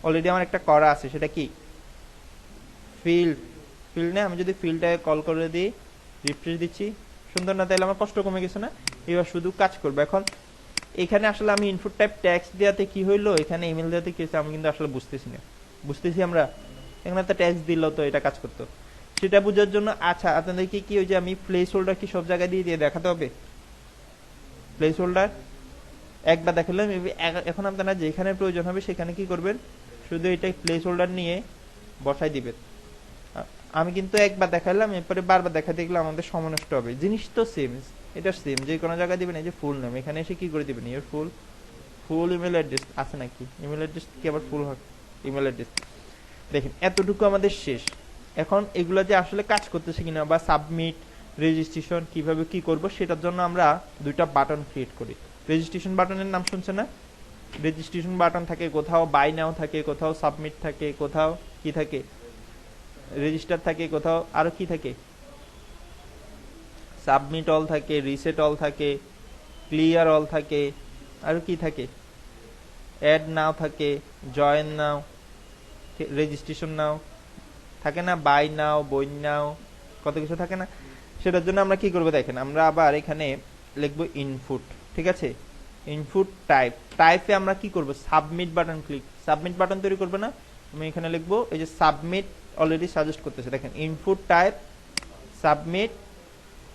অলরেডি আমার একটা করা আছে, সেটা কি ফিল্ড। ফিল্ড না, আমি যদি ফিল্ডটাকে কল করে দিই, রিফ্রেশ দিচ্ছি, সুন্দর না? তাইলে আমার কষ্ট কমে গেছে না? এবার শুধু কাজ করবো। এখন এখানে আসলে আমি ইনপুট টাইপ ট্যাক্স দেওয়াতে কি হইলো, এখানে ইমেল দেওয়াতে কি হয়েছে আমি কিন্তু আসলে বুঝতেছি না। বুঝতেছি আমরা এখানে একটা ট্যাক্স দিল তো এটা কাজ করতো, সেটা বোঝার জন্য আচ্ছা আপনাদেরকে কি ওই যে আমি প্লেস হোল্ডার কি সব জায়গায় দিয়ে দিয়ে দেখাতে হবে? প্লেস হোল্ডার একবার দেখালাম, এখন আপনারা যেখানে প্রয়োজন হবে সেখানে কি করবেন, শুধু এটা প্লেস হোল্ডার নিয়ে বসাই দিবেন। আমি কিন্তু একবার দেখালাম, এরপরে বারবার দেখা দেখলে আমাদের সময় নষ্ট হবে। জিনিস তো সেম, এটা সেম, যে কোনো জায়গায় দিবেন। এই যে ফুল নেম, এখানে এসে কি করে দিবেন, এর ফুল ফুল ইমেল অ্যাড্রেস আছে নাকি? ইমেল অ্যাড্রেস কি আবার ফুল হয়? ইমেল অ্যাড্রেস দেখেন, এতটুকু আমাদের শেষ। এখন এগুলো যে আসলে কাজ করতেছে কিনা বা সাবমিট রেজিস্ট্রেশন কিভাবে কি করব সেটার জন্য আমরা দুইটা বাটন ক্রিয়েট করি। রেজিস্ট্রেশন বাটনের নাম শুনছে না? রেজিস্ট্রেশন বাটন থাকে, কোথাও বাই নাও থাকে, কোথাও সাবমিট থাকে, কোথাও কি থাকে, রেজিস্টার থাকে, কোথাও আরো কি থাকে, সাবমিট অল থাকে, রিসেট অল থাকে, ক্লিয়ার অল থাকে, আর কি থাকে, অ্যাড নাও থাকে, জয়েন নাও, রেজিস্ট্রেশন নাও থাকে না, বাই নাও, বই নাও, কত কিছু থাকে না? সেটার জন্য আমরা কি করবো দেখেন, আমরা আবার এখানে লিখবো ইনপুট। ঠিক আছে, ইনপুট টাইপ, টাইপে আমরা কি করব, submit button click, submit button তৈরি করবো না? আমি এখানে লিখবো এই যে সাবমিট, অলরেডি সাজেস্ট করতেছে দেখেন, ইনপুট টাইপ সাবমিট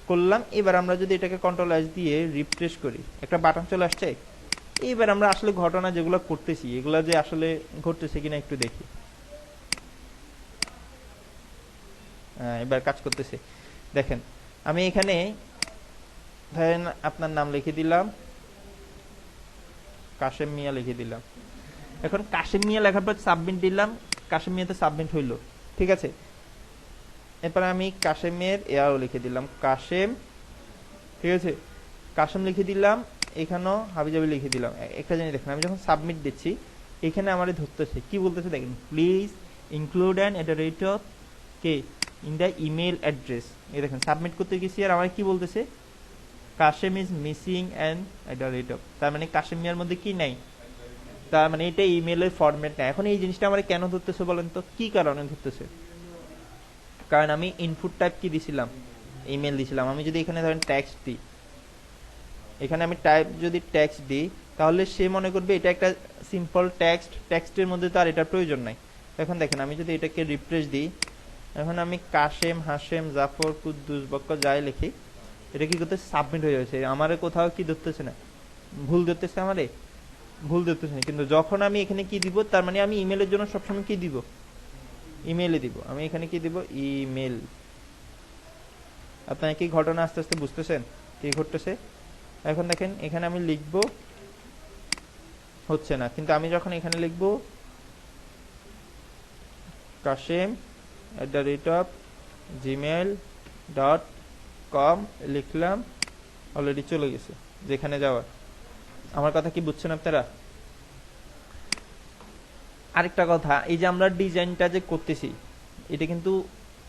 করলাম। এবার আমরা যদি এটাকে কন্ট্রোল এস দিয়ে রিফ্রেশ করি, একটা বাটন চলে আসছে। এবার আমরা আসলে ঘটনা যেগুলো করতেছি এগুলো যে আসলে ঘটতেছে কিনা একটু দেখি। এবার কাজ করতেছে দেখেন। আমি এখানে ধরেন আপনার নাম লিখে দিলাম, কাশেম মিয়া লিখে দিলাম। এখন কাশেম মিয়া লেখার পর সাবমিট দিলাম, কাশেম মিয়াতে সাবমিট হইল। ঠিক আছে, এরপর আমি কাশেমের এয়াও লিখে দিলাম, কাশেম। ঠিক আছে, কাশেম লিখে দিলাম, এখানেও হাবিজাবি লিখে দিলাম। একটা জিনিস দেখেন, আমি যখন সাবমিট দিচ্ছি এখানে আমার ধরতেছে কি বলতেছে দেখেন, please include an at the rate of K in the email address. এই দেখেন সাবমিট করতে গেছি আর আমার কি বলতেছে, Kashem is missing an at the rate of, তার মানে কাশেম মিয়ার মধ্যে কি নাই, তার মানে এটা ইমেলের ফরম্যাট না। এখন এই জিনিসটা আমার কেন ধরতেছে বলেন তো, কি কারণে ধরতেছে? কারণ আমি ইনপুট টাইপ কি দিছিলাম, ইমেল দিছিলাম। আমি যদি এখানে ধরেন টেক্সট দিই, এখানে আমি টাইপ যদি টেক্সট দিই তাহলে সে মনে করবে এটা একটা সিম্পল টেক্সট, টেক্সটের মধ্যে তো আর এটার প্রয়োজন নাই। এখন দেখেন আমি যদি এটাকে রিফ্রেশ দিই, এখন আমি কাশেম, হাশেম, জাফর, কুদ্দুস, বক্কর যাই লিখি, এটা কি করতেছে, সাবমিট হয়ে যাচ্ছে। আমার কোথাও কি ধরতেছে না, ভুল ধরতেছে, আমারে ভুল ধরতেছে না। কিন্তু যখন আমি এখানে কি দিব, তার মানে আমি ইমেলের জন্য সবসময় কি দিব, ইমেলে দিব। আমি এখানে কি দিব, ইমেল। আপনারা কি ঘটনা আস্তে আস্তে বুঝতেছেন কি ঘটতেছে? এখন দেখেন এখানে আমি লিখব, হচ্ছে না। কিন্তু আমি যখন এখানে লিখব kashem@gmail.com লিখলাম, অলরেডি চলে গেছে যেখানে যাওয়ার। আমার কথা কি বুঝছেন আপনারা? আরেকটা কথা, এই যে আমরা ডিজাইনটা যে করতেছি এটা কিন্তু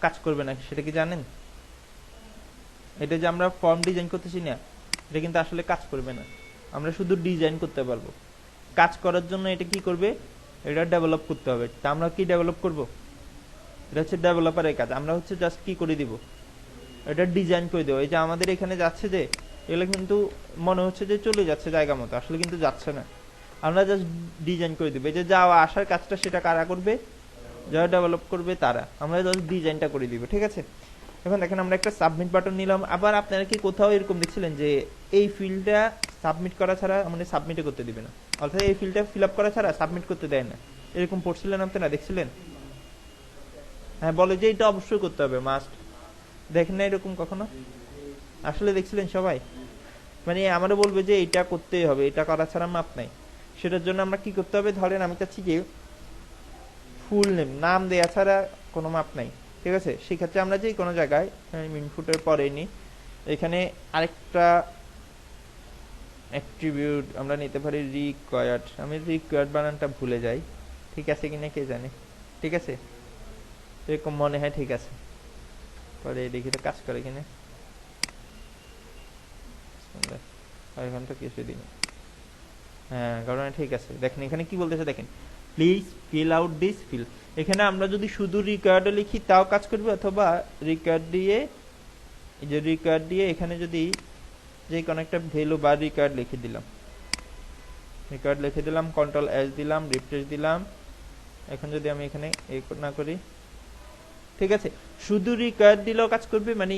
কাজ করবে না, সেটা কি জানেন? এটা যে আমরা ফর্ম ডিজাইন করতেছি না, এটা কিন্তু আসলে কাজ করবে না। আমরা শুধু ডিজাইন করতে পারবো। কাজ করার জন্য এটা কি করবে, এটা ডেভেলপ করতে হবে। তা আমরা কি ডেভেলপ করব, এটা হচ্ছে ডেভেলপারের কাজ। আমরা হচ্ছে জাস্ট কি করে দিব, এটা ডিজাইন করে দেবো। এই যে আমাদের এখানে যাচ্ছে যে এগুলো কিন্তু মনে হচ্ছে যে চলে যাচ্ছে জায়গা মতো, আসলে কিন্তু যাচ্ছে না। আমরা জাস্ট ডিজাইন করে দিব। এই যে যাওয়া আসার কাজটা সেটা কারা করবে, যারা ডেভেলপ করবে তারা। আমরা জাস্ট ডিজাইনটা করে দিব। ঠিক আছে, এখন দেখেন আমরা একটা সাবমিট বাটন নিলাম। আবার আপনারা কি কোথাও এরকম দেখছিলেন যে এই ফিল্ডটা সাবমিট করা ছাড়া আমাদের সাবমিটে করতে দিবে না, অর্থাৎ এই ফিল্ডটা ফিল আপ করা ছাড়া সাবমিট করতে দেয় না, এরকম পড়ছিলেন আপনারা, দেখছিলেন? হ্যাঁ, বলে যে এটা অবশ্যই করতে হবে, মাস্ট। দেখেন না এরকম কখনো? আসলে দেখছিলেন সবাই? মানে আমারও বলবে যে এটা করতেই হবে, এটা করা ছাড়া মাপ নাই। সেটার জন্য আমরা কি করতে হবে, ধরেন আমি চাচ্ছি যে ফুল নেম, নাম দেয়া ছাড়া কোনো মাপ নাই, ঠিক আছে। সেক্ষেত্রে আমরা যে কোনো জায়গায় ইনপুটের পরে নি, এখানে আরেকটা অ্যাট্রিবিউট আমরা নিতে পারি রিকোয়ার্ড। আমি রিকোয়ার্ড বানানটা ভুলে যাই, ঠিক আছে কিনা কে জানে। ঠিক আছে, এরকম মনে হয় ঠিক আছে, পরে দেখি তো কাজ করে কিনা। এখন তো কিছু দিন, হ্যাঁ কারণ ঠিক আছে। দেখেন এখানে কি বলতেছে, দেখেন please fill out this fill. এখানে আমরা যদি শুধু রিকোয়ার্ড লিখি তাও কাজ করবে, অথবা রিকোয়ার্ড দিয়ে, এই যে রিকোয়ার্ড দিয়ে এখানে যদি যে কোনো একটা ভ্যালু বা রিকোয়ার্ড লিখে দিলাম, রিকোয়ার্ড লিখে দিলাম, কন্ট্রোল এস দিলাম, রিফ্রেশ দিলাম। এখন যদি আমি এখানে এই না করি, ঠিক আছে, শুধু রিকোয়ার্ড দিলেও কাজ করবে, মানে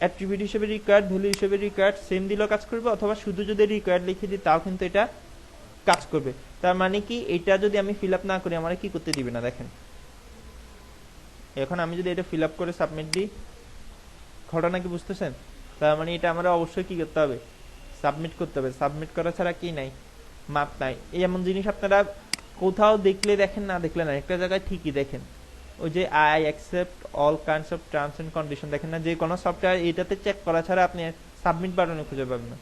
অ্যাট্রিবিউট হিসেবে রিকোয়ার্ড, ভ্যালু হিসেবে রিকোয়ার্ড সেম দিলেও কাজ করবে, অথবা শুধু যদি রিকোয়ার্ড লিখে দিই তাও কিন্তু এটা কাজ করবে। তার মানে কি, এটা যদি আমি ফিল আপ না করি আমার কি করতে দিবে না। দেখেন এখন আমি যদি এটা ফিল আপ করে সাবমিট দিই, ঘটনা কি বুঝতেছেন? তার মানে এটা আমরা অবশ্যই কি করতে হবে, সাবমিট করতে হবে। সাবমিট করা ছাড়া কি নাই, মাপ নাই। এই এমন জিনিস আপনারা কোথাও দেখলে দেখেন, না দেখলে না, একটা জায়গায় ঠিকই দেখেন। ওই যে I accept all kinds of terms and condition, দেখেন না, যে কোনো সফটওয়্যার এটাতে চেক করা ছাড়া আপনি সাবমিট বাটনে খুঁজে পাবেন না,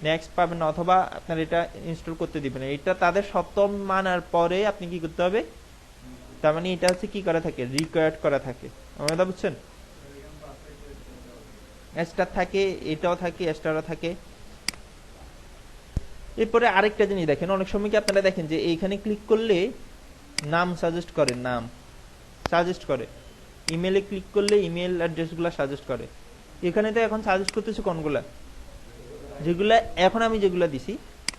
নেক্সট পাবেন না, অথবা আপনার এটা ইনস্টল করতে দিবেন না। এটা তাদের সপ্তম মানার পরে আপনি কি করতে হবে, তার মানে এটা হচ্ছে কি করা থাকে, রিকোয়ার্ড করা থাকে। আপনারা বুঝছেন, স্টার থাকে, এটাও থাকে, স্টারও থাকে। এরপরে আরেকটা জিনিস দেখেন, অনেক সময় কি আপনারা দেখেন যে এইখানে ক্লিক করলে নাম সাজেস্ট করে, নাম সাজেস্ট করে, ইমেলে ক্লিক করলে ইমেল অ্যাড্রেসগুলো সাজেস্ট করে। এখানে তো এখন সাজেস্ট করতেছে কোনগুলা, যেগুলা এখন আমি যেগুলা দিছি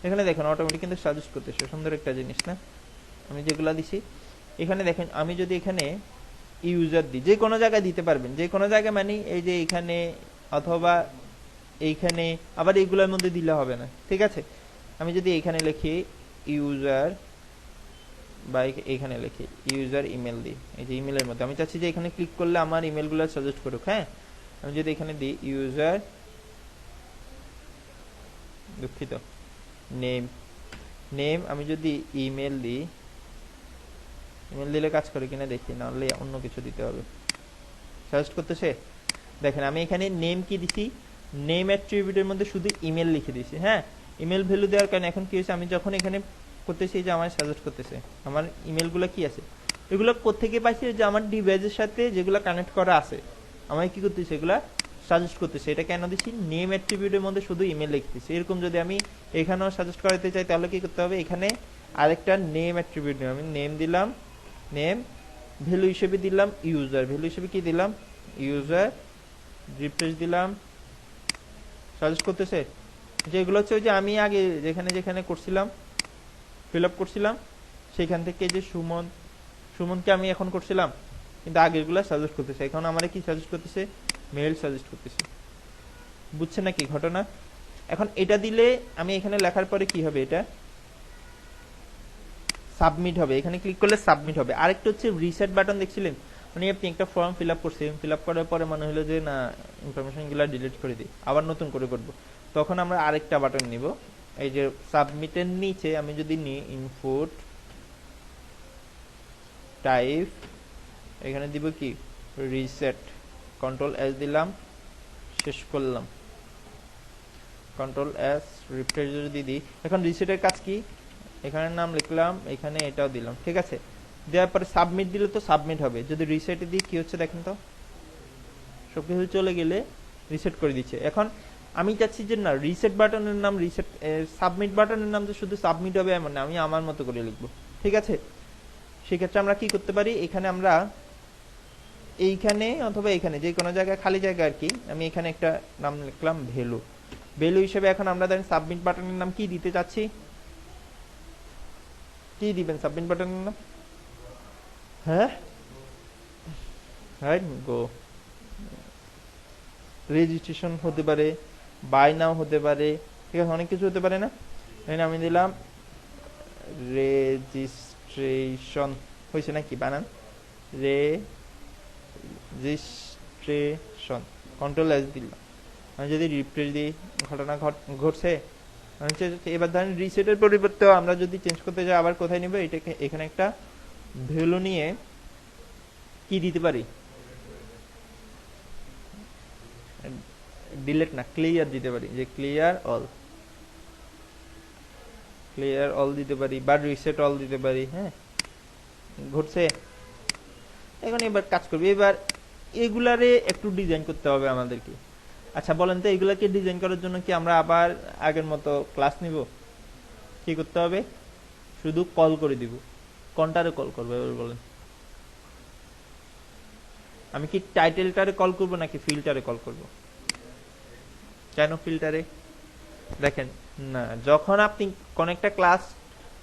এখানে দেখেন অটোমেটিক কিন্তু সাজেস্ট করতেছে। সুন্দর একটা জিনিস না, আমি যেগুলা দিছি এখানে দেখেন, আমি যদি এখানে ইউজার দিই, যে কোনো জায়গায় দিতে পারবেন, যে কোনো জায়গায়, মানে এই যে এখানে অথবা এইখানে, আবার এইগুলোর মধ্যে দিলে হবে না, ঠিক আছে। আমি যদি এখানে লিখি ইউজার, বা এখানে লিখি ইউজার ইমেল দিই, এই যে ইমেলের মধ্যে আমি চাচ্ছি যে এখানে ক্লিক করলে আমার ইমেলগুলো সাজেস্ট করুক। হ্যাঁ, আমি যদি এখানে দিই ইউজার, দুঃখিত, নেম, নেম আমি যদি ইমেল দিই, ইমেল দিলে কাজ করে কিনা দেখি, নাহলে অন্য কিছু দিতে হবে। সাজেস্ট করতেছে, দেখেন আমি এখানে নেম কি দিছি, নেম অ্যাট্রিবিউটের মধ্যে শুধু ইমেল লিখে দিছি। হ্যাঁ, ইমেল ভ্যালু দেওয়ার কারণে এখন কি হয়েছে, আমি যখন এখানে করতেছি যে আমার সাজেস্ট করতেছে, আমার ইমেলগুলো কি আছে, এগুলো কোত্থেকে পাইছি, যে আমার ডিভাইসের সাথে যেগুলো কানেক্ট করা আছে আমায় কি করতেছে, এগুলা সাজেস্ট করতেছে। এটা কেন দিচ্ছি, নেম অ্যাট্রিবিউটের মধ্যে শুধু ইমেল লিখতেছি। এরকম যদি আমি এখানেও সাজেস্ট করাতে চাই তাহলে কি করতে হবে, এখানে আরেকটা নেম অ্যাট্রিবিউট নেব, আমি নেম দিলাম, নেম, ভ্যালু হিসেবে দিলাম ইউজার, ভ্যালু হিসেবে কি দিলাম ইউজার, রিফ্রেশ দিলাম, সাজেস্ট করতেছে। যেগুলো হচ্ছে ওই যে আমি আগে যেখানে যেখানে করছিলাম, ফিল আপ করছিলাম, সেখান থেকে যে সুমন, সুমনকে আমি এখন করছিলাম, কিন্তু আগেরগুলো সাজেস্ট করতেছে। এখন আমার কি সাজেস্ট করতেছে, মেল সাজেস্ট করতেছে। বুঝছেন নাকি ঘটনা? এখন এটা দিলে আমি এখানে লেখার পরে কি হবে, এটা সাবমিট হবে, এখানে ক্লিক করলে সাবমিট হবে। আরেকটা হচ্ছে রিসেট বাটন, দেখছিলেন, মানে আপনি একটা ফর্ম ফিল আপ করছেন, ফিল আপ করার পরে মনে হলো যে না, ইনফরমেশন গুলা ডিলিট করে দিই, আবার নতুন করে করব, তখন আমরা আরেকটা বাটন নিব। এই যে সাবমিটের নিচে আমি যদি নিই ইনপুট টাইপ, এখানে দিব কি রিসেট, কন্ট্রোল এস দিলাম, শেষ করলাম, কন্ট্রোল এস, রিফ্রেশ যদি দিই, এখন রিসেটের কাজ কি, এখানে নাম লিখলাম, এখানে এটাও দিলাম, ঠিক আছে। দেওয়ার পরে সাবমিট দিলে তো সাবমিট হবে। যদি রিসেটে দিই কি হচ্ছে দেখেন তো, সবকিছু চলে গেলে রিসেট করে দিচ্ছে। এখন আমি চাচ্ছি যে না, রিসেট বাটনের নাম রিসেট, সাবমিট বাটনের নাম যে শুধু সাবমিট হবে এমন না, আমি আমার মতো করে লিখবো, ঠিক আছে। সেক্ষেত্রে আমরা কি করতে পারি, এখানে আমরা এইখানে অথবা এখানে যে কোনো জায়গায় খালি জায়গা আর কি, আমি এখানে একটা নাম লিখলাম ভ্যালু, ভ্যালু হিসেবে এখন আমরা ধরেন সাবমিট বাটনের নাম কি দিতে চাচ্ছি, কি দিবেন সাবমিট বাটনের নাম, হ্যাঁ রাইট গো, রেজিস্ট্রেশন হতে পারে, বাই নাও হতে পারে, ঠিক আছে, অনেক কিছু হতে পারে না। এখানে আমি দিলাম রেজিস্ট্রেশন, হয়েছে নাকি বানান, রেজিস্ট্রেশন, কন্ট্রোল এস দিলাম, আমি যদি রিফ্রেশ দিই ঘটনা ঘটছে। এবার ধরেন রিসেটের পরিবর্তে আমরা যদি চেঞ্জ করতে যাই আবার কোথায় নিব, এটাকে এখানে একটা ভ্যালু নিয়ে কি দিতে পারি, ডিলিট না ক্লিয়ার দিতে পারি, যে ক্লিয়ার অল দিতে পারি বা রিসেট অল দিতে পারি। হ্যাঁ, ঘটছে। এখন এবার কাজ করবে, এবার এগুলারে একটু ডিজাইন করতে হবে আমাদেরকে। আচ্ছা বলেন তো, এগুলাকে ডিজাইন করার জন্য কি আমরা আবার আগের মতো ক্লাস নিব? কি করতে হবে? শুধু কল করে দিব। কোনটারে কল করবো এবার বলেন? আমি কি টাইটেলটারে কল করব নাকি ফিল্টারে কল করব? কেন ফিল্টারে? দেখেন না, যখন আপনি কোন একটা ক্লাস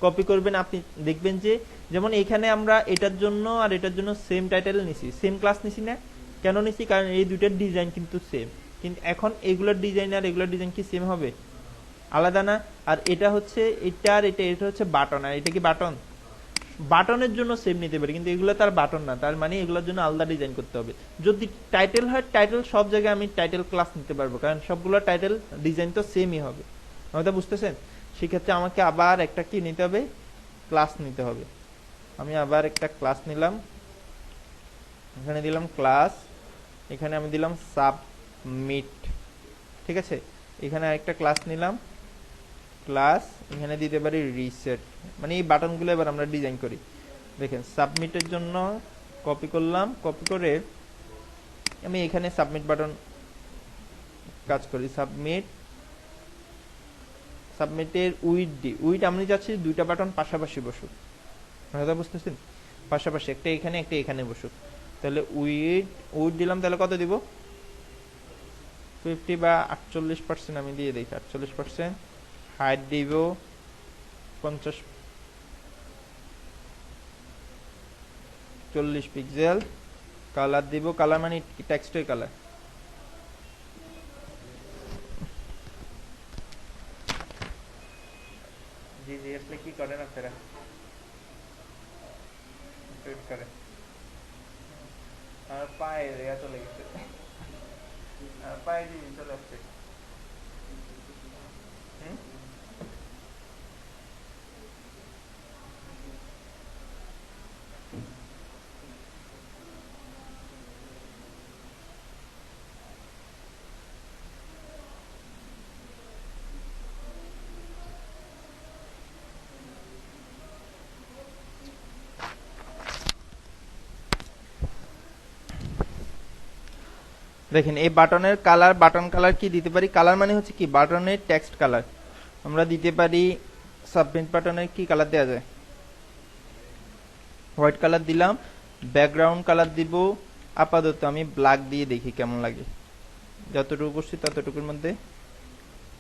কপি করবেন আপনি দেখবেন যে যেমন এখানে আমরা এটার জন্য আর এটার জন্য সেম টাইটেল নিছি, সেম ক্লাস নিছি না? কেন নিছি? কারণ এই দুইটার ডিজাইন কিন্তু সেম। কিন্তু এখন এগুলোর ডিজাইন আর এগুলোর ডিজাইন কি সেম হবে? আলাদা না। আর এটা হচ্ছে এটা আর এটা হচ্ছে বাটন, আর এটা কি বাটন? বাটনের জন্য সেম নিতে পারি, কিন্তু এগুলো তার বাটন না, তার মানে এগুলোর জন্য আলাদা ডিজাইন করতে হবে। যদি টাইটেল হয়, টাইটেল সব জায়গায় আমি টাইটেল ক্লাস নিতে পারবো, কারণ সবগুলো টাইটেল ডিজাইন তো সেমই হবে। আমাদের বুঝতেছেন? সেক্ষেত্রে আমাকে আবার একটা কি নিতে হবে? ক্লাস নিতে হবে। আমি আবার একটা ক্লাস নিলাম, এখানে দিলাম ক্লাস, এখানে আমি দিলাম সাবমিট। ঠিক আছে, এখানে আরেকটা ক্লাস নিলাম ক্লাস, এখানে দিতে পারি রিসেট। মানে এই বাটনগুলো এবার আমরা ডিজাইন করি। দেখেন সাবমিটের জন্য কপি করলাম, কপি করে আমি এখানে সাবমিট বাটন কাজ করি। সাবমিটের উইড আমি চাচ্ছি দুইটা বাটন পাশাপাশি বসুক। কথা বুঝতেছেন? পাশাপাশি, একটা এখানে একটা এখানে বসুক। তাহলে উইড দিলাম, তাহলে কত দিব? 50 বা 48% আমি দিয়ে দেখি, 48%। হাইট দিব 40 পিক্সেল। কালার দিব, কালার মানে টেক্সটের কালার। জি জি, আসলে কি করেন আপনারা? করে আর পায়ে রেয়া চলে গেছে, আর পায়ে দিয়ে চলে আসছে। দেখেন এই বাটনের কালার, বাটন কালার কি দিতে পারি? কালার মানে হচ্ছে কি বাটনের টেক্সট কালার। আমরা দিতে পারি সাবমিট বাটনের কি কালার দেওয়া যায়? হোয়াইট কালার দিলাম। ব্যাকগ্রাউন্ড কালার দিব আপাতত আমি ব্ল্যাক দিয়ে দেখি কেমন লাগে। যতটুকু করছি ততটুকুর মধ্যে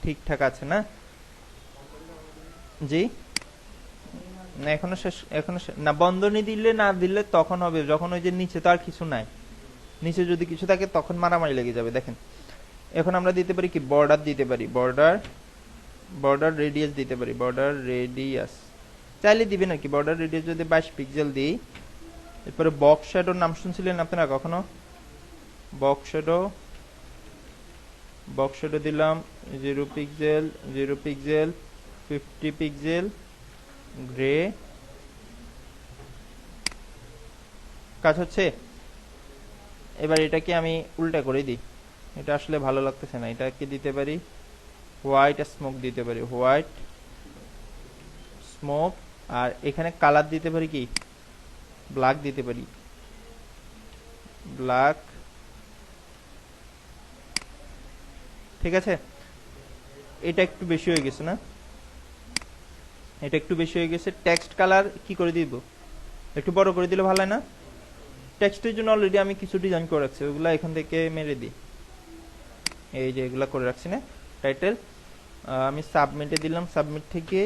ঠিকঠাক আছে না? জি না, এখনো শেষ না। বন্ধনী দিলে না দিলে তখন হবে যখন ওই যে নিচে তো আর কিছু নাই, নিচে যদি কিছু থাকে তখন মারামারি লেগে যাবে। দেখেন এখন আমরা দিতে পারি কি বর্ডার দিতে পারি, বর্ডার রেডিয়াস দিতে পারি, বর্ডার রেডিয়াস চাইলে দিবেন আর কি। বর্ডার রেডিয়াস যদি 22 পিক্সেল দিই। এরপরে বক্স শ্যাডোর নাম শুনছিলেন আপনারা কখনো? বক্স শ্যাডো দিলাম 0 পিক্সেল 50 পিক্সেল গ্রে। কাজ হচ্ছে? এবার এটাকে আমি উল্টা করে দিই, এটা আসলে ভালো লাগতেছে না। এটাকে দিতে পারি হোয়াইট স্মোক দিতে পারি, হোয়াইট স্মোক। আর এখানে কালার দিতে পারি কি ব্ল্যাক দিতে পারি, ব্ল্যাক। ঠিক আছে, এটা একটু বেশি হয়ে গেছে না? এটা একটু বেশি হয়ে গেছে। টেক্সট কালার কি করে দিব? একটু বড় করে দিলে ভালো হয় না? টেক্সটের জন্য অলরেডি আমি কিছু ডিজাইন করে রাখছি, ওগুলা এখান থেকে মেরে দিই। এই যে এগুলা করে রাখছি না টাইটেল। আমি সাবমিটে দিলাম, সাবমিট থেকে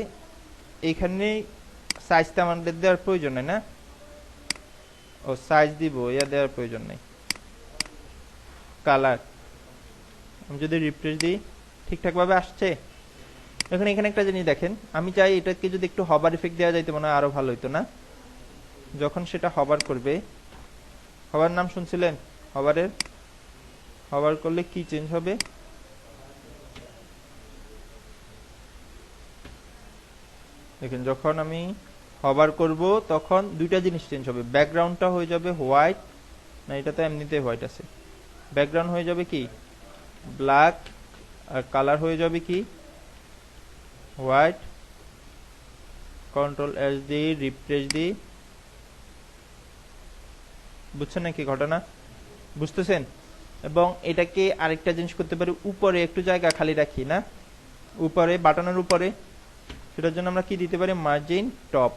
এইখানে সাইজটা আমাদের দেওয়ার প্রয়োজন নেই না? ও সাইজ দিব, ইয়া দেওয়ার প্রয়োজন নেই। কালার আমি যদি রিফ্রেশ দিই ঠিকঠাক ভাবে আসছে। এখন এখানে একটা জিনিস দেখেন, আমি চাই এটাকে যদি একটু হবার ইফেক্ট দেওয়া যাইতে মনে হয় আরো ভালো হইতো না? যখন সেটা হবার করবে, হবার নাম শুনছিলেন? হবার করলে কি চেঞ্জ হবে? দেখেন যখন আমি হভার করব তখন দুইটা জিনিস চেঞ্জ হবে, ব্যাকগ্রাউন্ডটা হয়ে যাবে হোয়াইট, না এটা তো এমনিতে হোয়াইট আছে, ব্যাকগ্রাউন্ড হয়ে যাবে কি ব্ল্যাক, আর কালার হয়ে যাবে কি হোয়াইট। কন্ট্রোল এস দিই, রিফ্রেশ দিই, বুঝছেন নাকি ঘটনা, বুঝতেছেন? এবং এটাকে আরেকটা জিনিস করতে পারি, উপরে একটু জায়গা খালি রাখি না, উপরে বাটনের উপরে, সেটার জন্য আমরা কি দিতে পারি, মার্জিন টপ,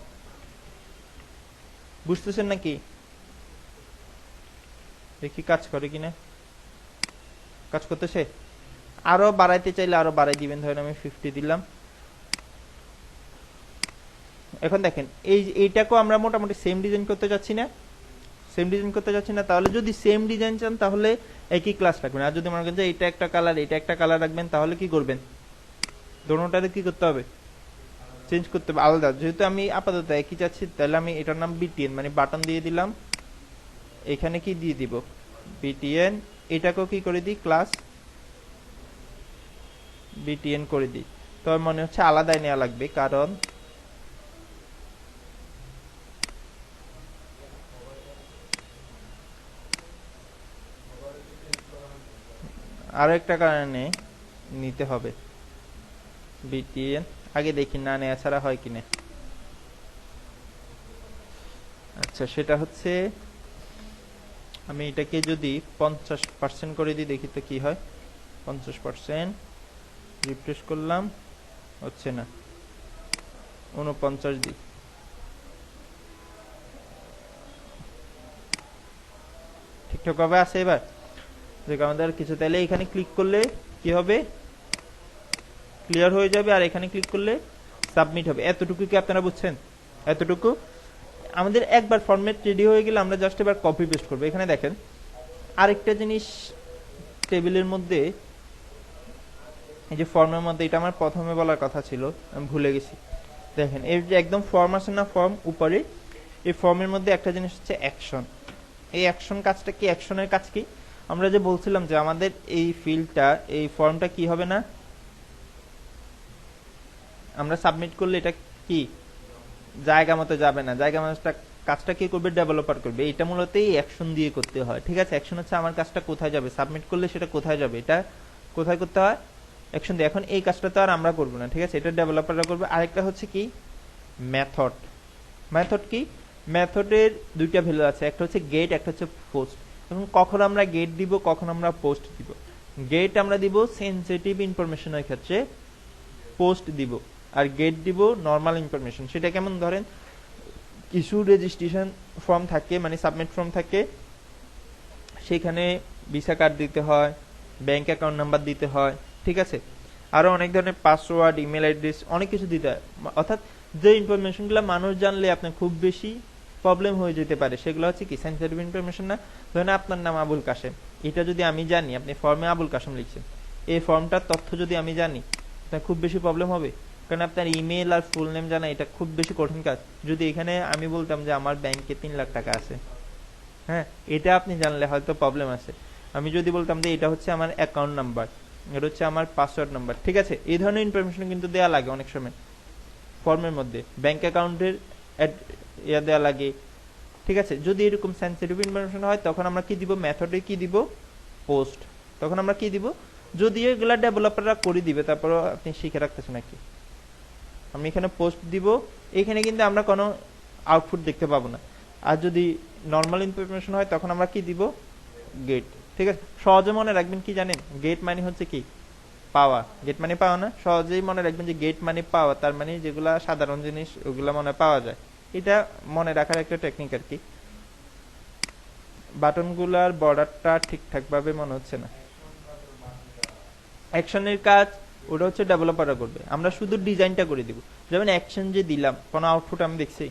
বুঝতেছেন নাকি? দেখি কাজ করে কিনা, কাজ করতেছে। আরো বাড়াইতে চাইলে আরো বাড়াই দিবেন, ধরেন আমি 50 দিলাম। এখন দেখেন এইটাকেও আমরা মোটামুটি সেম ডিজাইন করতে যাচ্ছি না, সেম ডিজাইন করতে যাচ্ছি না। তাহলে যদি সেম ডিজাইন চান তাহলে একই ক্লাস রাখবেন, আর যদি মনে করেন যে এটা একটা কালার এটা একটা কালার রাখবেন, তাহলে কি করবেন, দোনোটারে কি করতে হবে, চেঞ্জ করতে হবে আলাদা। যেহেতু আমি আপাতত একই চাচ্ছি, তাহলে আমি এটার নাম বিটিএন মানে বাটন দিয়ে দিলাম, এখানে কি দিয়ে দিব বিটিএন, এটাকেও কি করে দিই ক্লাস বিটিএন করে দিই। তবে মনে হচ্ছে আলাদাই নেওয়া লাগবে, কারণ আরো একটা কারণে নিতে হবে বিটিএন, আগে দেখি না নেওয়া ছাড়া হয় কিনা। আচ্ছা সেটা হচ্ছে আমি এটাকে যদি 50% করে দিই, দেখি তো কি হয়, 50%, রিফ্রেশ করলাম, হচ্ছে না, 49 দিই, ঠিকঠাক ভাবে আছে এবার। আমাদের কিছু, তাহলে এখানে ক্লিক করলে কি হবে, ক্লিয়ার হয়ে যাবে, আর এখানে ক্লিক করলে সাবমিট হবে। এতটুকু কি আপনারা বুঝছেন? এতটুকু আমাদের একবার ফরম্যাট রেডি হয়ে গেলে আমরা জাস্ট এবার কপি পেস্ট করবো। এখানে দেখেন আরেকটা জিনিস টেবিলের মধ্যে, এই যে ফর্মের মধ্যে, এটা আমার প্রথমে বলার কথা ছিল, আমি ভুলে গেছি। দেখেন এই যে একদম ফর্ম আছে না, ফর্ম উপরে, এই ফর্মের মধ্যে একটা জিনিস হচ্ছে অ্যাকশন। এই অ্যাকশন কাজটা কি, অ্যাকশনের কাজ কি, আমরা যে বলছিলাম যে আমাদের এই ফিল্ডটা, এই ফর্মটা কি হবে না, আমরা সাবমিট করলে এটা কি জায়গা মতো যাবে না, জায়গা মতো কাজটা কি করবে, ডেভেলপার করবে। এটা মূলত এই অ্যাকশন দিয়ে করতে হয়, ঠিক আছে? অ্যাকশন হচ্ছে আমার কাজটা কোথায় যাবে, সাবমিট করলে সেটা কোথায় যাবে, এটা কোথায় করতে হয়, অ্যাকশন দিয়ে। এখন এই কাজটা তো আর আমরা করবো না, ঠিক আছে, এটা ডেভেলপাররা করবে। আরেকটা হচ্ছে কি মেথড। মেথড কি, মেথডের দুইটা ভ্যালু আছে, একটা হচ্ছে গেট, একটা হচ্ছে পোস্ট। এখন কখন আমরা গেট দিব, কখন আমরা পোস্ট দিব। গেট আমরা দিব সেনসিটিভ ইনফরমেশনের ক্ষেত্রে, পোস্ট দিব, আর গেট দিব নর্মাল ইনফরমেশন। সেটা কেমন, ধরেন কিছু রেজিস্ট্রেশন ফর্ম থাকে, মানে সাবমিট ফর্ম থাকে, সেখানে ভিসা কার্ড দিতে হয়, ব্যাংক অ্যাকাউন্ট নাম্বার দিতে হয়, ঠিক আছে, আরো অনেক ধরনের পাসওয়ার্ড, ইমেল অ্যাড্রেস, অনেক কিছু দিতে হয়। অর্থাৎ যে ইনফরমেশনগুলো মানুষ জানলে আপনার খুব বেশি প্রবলেম হয়ে যেতে পারে, সেগুলো হচ্ছে কি সেনসিটিভ ইনফরমেশন না। ধরেন আপনার নাম আবুল কাশেম, এটা যদি আমি জানি, আপনি ফর্মে আবুল কাশেম লিখছেন, এই ফর্মটার তথ্য যদি আমি জানি, আপনার খুব বেশি প্রবলেম হবে, কারণ আপনার ইমেল আর ফুল নেম জানা এটা খুব বেশি কঠিন কাজ। যদি এখানে আমি বলতাম যে আমার ব্যাংকে 3 লাখ টাকা আছে, হ্যাঁ, এটা আপনি জানলে হয়তো প্রবলেম আছে। আমি যদি বলতাম যে এটা হচ্ছে আমার অ্যাকাউন্ট নাম্বার, এটা হচ্ছে আমার পাসওয়ার্ড নাম্বার, ঠিক আছে, এই ধরনের ইনফরমেশন কিন্তু দেয়া লাগে অনেক সময় ফর্মের মধ্যে, ব্যাংক অ্যাকাউন্টের ইয়া দেয়া লাগে, ঠিক আছে। যদি এরকম সেনসিটিভ ইনফরমেশন হয়, তখন আমরা কি দিব, মেথডে কি দিব, পোস্ট। তখন আমরা কি দিব, যদি এগুলা ডেভেলপাররা করে দিবে, তারপর আপনি শিখে রাখতেছেন নাকি, আমি এখানে পোস্ট দিব, এখানে কিন্তু আমরা কোনো আউটপুট দেখতে পাবো না। আর যদি নর্মাল ইনফরমেশন হয়, তখন আমরা কি দিব, গেট, ঠিক আছে। সহজে মনে রাখবেন কি জানেন, গেট মানে হচ্ছে কি পাওয়া, গেট মানে পাওয়া না, সহজেই মনে রাখবেন যে গেট মানে পাওয়া, তার মানে যেগুলা সাধারণ জিনিস ওগুলা মনে পাওয়া যায়, এটা মনে রাখার একটা টেকনিক আর কি। বাটনগুলার বর্ডারটা ঠিকঠাক ভাবে মনে হচ্ছে না, অ্যাকশনের কাজ ওটা হচ্ছে ডেভেলপাররা করবে, আমরা শুধু ডিজাইনটা করে দিব। যেমন অ্যাকশন যে দিলাম, কোনো আউটপুট আমি দেখছি,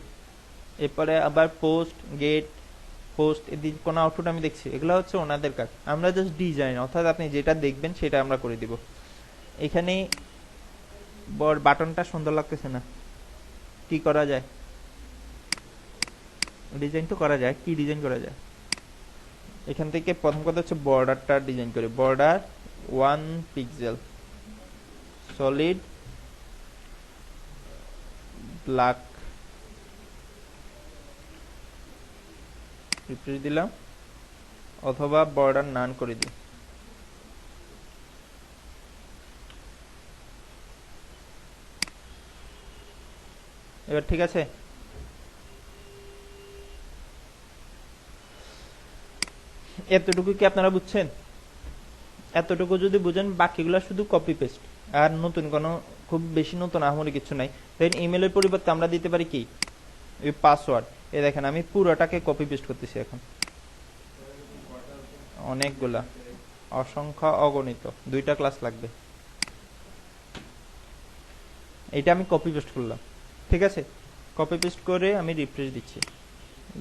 এরপরে আবার পোস্ট, গেট, পোস্ট, এদিকে কোনো আউটপুট আমি দেখছি, এগুলো হচ্ছে ওনাদের কাজ, আমরা জাস্ট ডিজাইন, অর্থাৎ আপনি যেটা দেখবেন সেটা আমরা করে দিব। এখানে বাটনটা সুন্দর লাগতেছে না, কি করা যায়, ডিজাইন তো করা যায়, কি ডিজাইন করা যায়, এখান থেকে প্রথম কথা হচ্ছে বর্ডারটা ডিজাইন করে, border 1 pixel, solid black refresh দিলাম, অথবা বর্ডার নান করে দিই। এবার ঠিক আছে। এতটুকু কি আপনারা বুঝছেন? এতটুকু যদি বুঝেন, বাকিগুলো শুধু কপি পেস্ট, আর নতুন কোনো খুব বেশি নতুন আহামরি কিছু নাই। দেন ইমেলের পরিবর্তে আমরা দিতে পারি কি, এই পাসওয়ার্ড। এই দেখেন আমি পুরোটাকে কপি পেস্ট করতেছি এখন, অনেকগুলা, অসংখ্য, অগণিত, 2টা ক্লাস লাগবে। এটা আমি কপি পেস্ট করলাম, ঠিক আছে। কপি পেস্ট করে আমি রিফ্রেশ দিচ্ছি,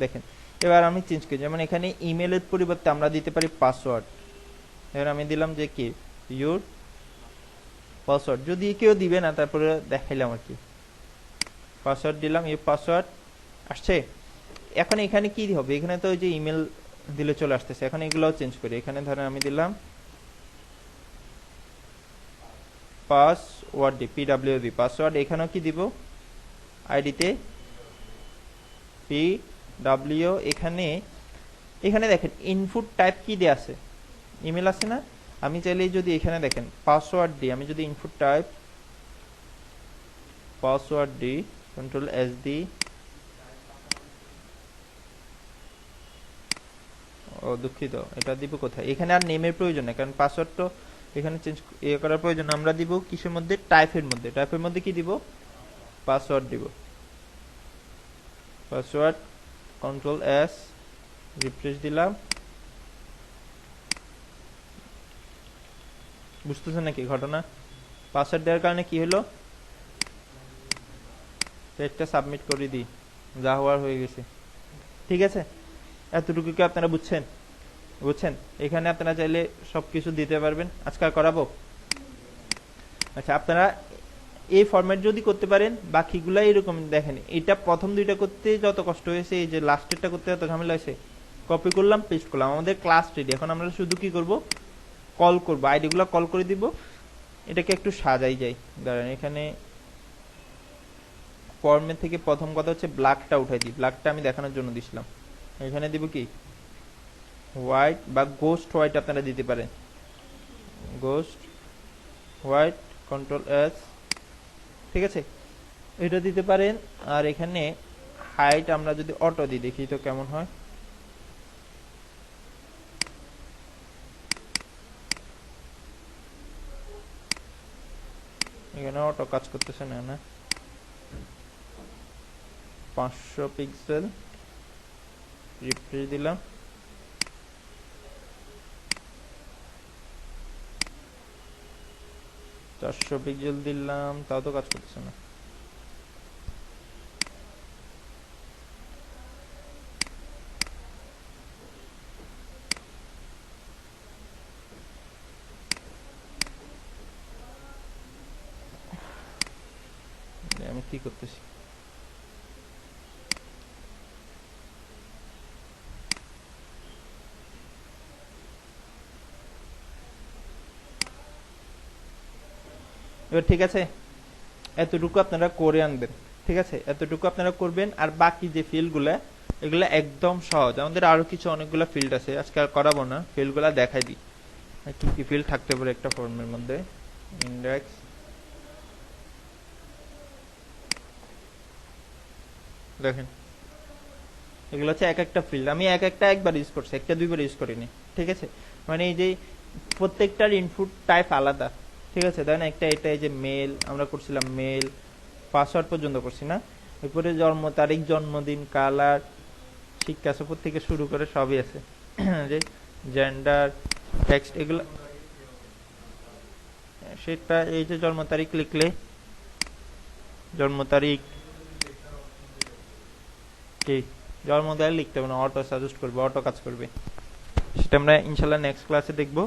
দেখেন। এবার আমি চেঞ্জ করি, যেমন এখানে ইমেলের পরিবর্তে আমরা দিতে পারি পাসওয়ার্ড। এবার আমি দিলাম যে কি, ইউর পাসওয়ার্ড। যদি কেউ দিবে না, তারপরে দেখাইলাম আর কি, পাসওয়ার্ড দিলাম, ইউর পাসওয়ার্ড আসছে। এখন এখানে কি হবে, এখানে তো ওই যে ইমেল দিলে চলে আসতেছে। এখন এগুলোও চেঞ্জ করি, এখানে ধরেন আমি দিলাম পাসওয়ার্ড, পিডব্লিউডি পাসওয়ার্ড। এখানেও কি দিব, আইডিতে পিডব্লিউ। এখানে এখানে দেখেন ইনপুট টাইপ কি দেয়া আছে, ইমেল আছে না। আমি চাইলে যদি এখানে দেখেন পাসওয়ার্ড দিই, আমি যদি ইনপুট টাইপ পাসওয়ার্ড দিই, কন্ট্রোল এস দিই, ও দুঃখিত, এটা দিব কোথায়, এখানে আর নেমের প্রয়োজন নেই, কারণ পাসওয়ার্ড তো এখানে চেঞ্জ করার প্রয়োজন। আমরা দিব কিসের মধ্যে, টাইপের মধ্যে। টাইপের মধ্যে কি দিব, পাসওয়ার্ড দিব, পাসওয়ার্ড, কন্ট্রোল এস, রিফ্রেশ দিলাম। বুঝতেছেন নাকি ঘটনা? পাসওয়ার্ড দেওয়ার কারণে কি হলো, পেজটা সাবমিট করে দিই, যা হওয়ার হয়ে গেছে, ঠিক আছে। এতটুকু কি আপনারা বুঝছেন? বুঝছেন? এখানে আপনারা চাইলে সবকিছু দিতে পারবেন, আজকাল করাবো। আচ্ছা, আপনারা এই ফরম্যাট যদি করতে পারেন, বাকিগুলা এরকম দেখেন। এটা প্রথম 2টা করতে যত কষ্ট হয়েছে, এই যে লাস্টেরটা করতে যত ঝামেলা হয়েছে। কপি করলাম, পেস্ট করলাম, আমাদের ক্লাস রেডি। এখন আমরা শুধু কি করব, কল করব, আইডিগুলো কল করে দিব। এটাকে একটু সাজাই যাই, দাঁড়ান। এখানে ফর্মের থেকে প্রথম কথা হচ্ছে ব্ল্যাকটা উঠাই দিই, ব্ল্যাকটা আমি দেখানোর জন্য দিছিলাম। এখানে দিব কি, হোয়াইট বা গোস্ট হোয়াইট আপনারা দিতে পারেন, গোস্ট হোয়াইট, কন্ট্রোল এস, ঠিক আছে, এটা দিতে পারেন। আর এখানে হাইট আমরা যদি অটো দিই, দেখি তো কেমন হয়। এখানে অটো কাজ করতেছে না, না 500 পিক্সেল, রিফ্রেশ দিলাম। চারশো পিক্সেল দিলাম, তাও তো কাজ করতেছে না। আমি কি করতেছি, এবার ঠিক আছে। এতটুকু আপনারা করে আনবেন, ঠিক আছে, এতটুকু আপনারা করবেন। আর বাকি যে ফিল্ডগুলো, এগুলো একদম সহজ। আমাদের আরো কিছু অনেকগুলো ফিল্ড আছে, আজকে আর করাবো না, ফিল্ডগুলো দেখাই দিই কি কি ফিল্ড থাকতে পারে একটা ফর্মের মধ্যে। ইন্ডেক্স, দেখেন এগুলো হচ্ছে এক একটা ফিল্ড। আমি এক একটা একবার ইউজ করছি, একটা 2বার ইউজ করিনি, ঠিক আছে। মানে এই যে প্রত্যেকটার ইনপুট টাইপ আলাদা, ঠিক আছে। দেখেন একটা, এটা এই যে মেল আমরা করছিলাম, মেল, পাসওয়ার্ড পর্যন্ত করছি না। এরপরে জন্ম তারিখ, জন্মদিন, কালার, শিক্ষা সফর থেকে শুরু করে সবই আছে, যে জেন্ডার, টেক্সট, এগুলো। সেটা এই যে জন্ম তারিখ লিখলে, জন্ম তারিখ কি, জন্ম তারিখ লিখতে হবে না, অটো সাজেস্ট করবে, অটো কাজ করবে। সেটা আমরা ইনশাল্লাহ নেক্সট ক্লাসে দেখবো।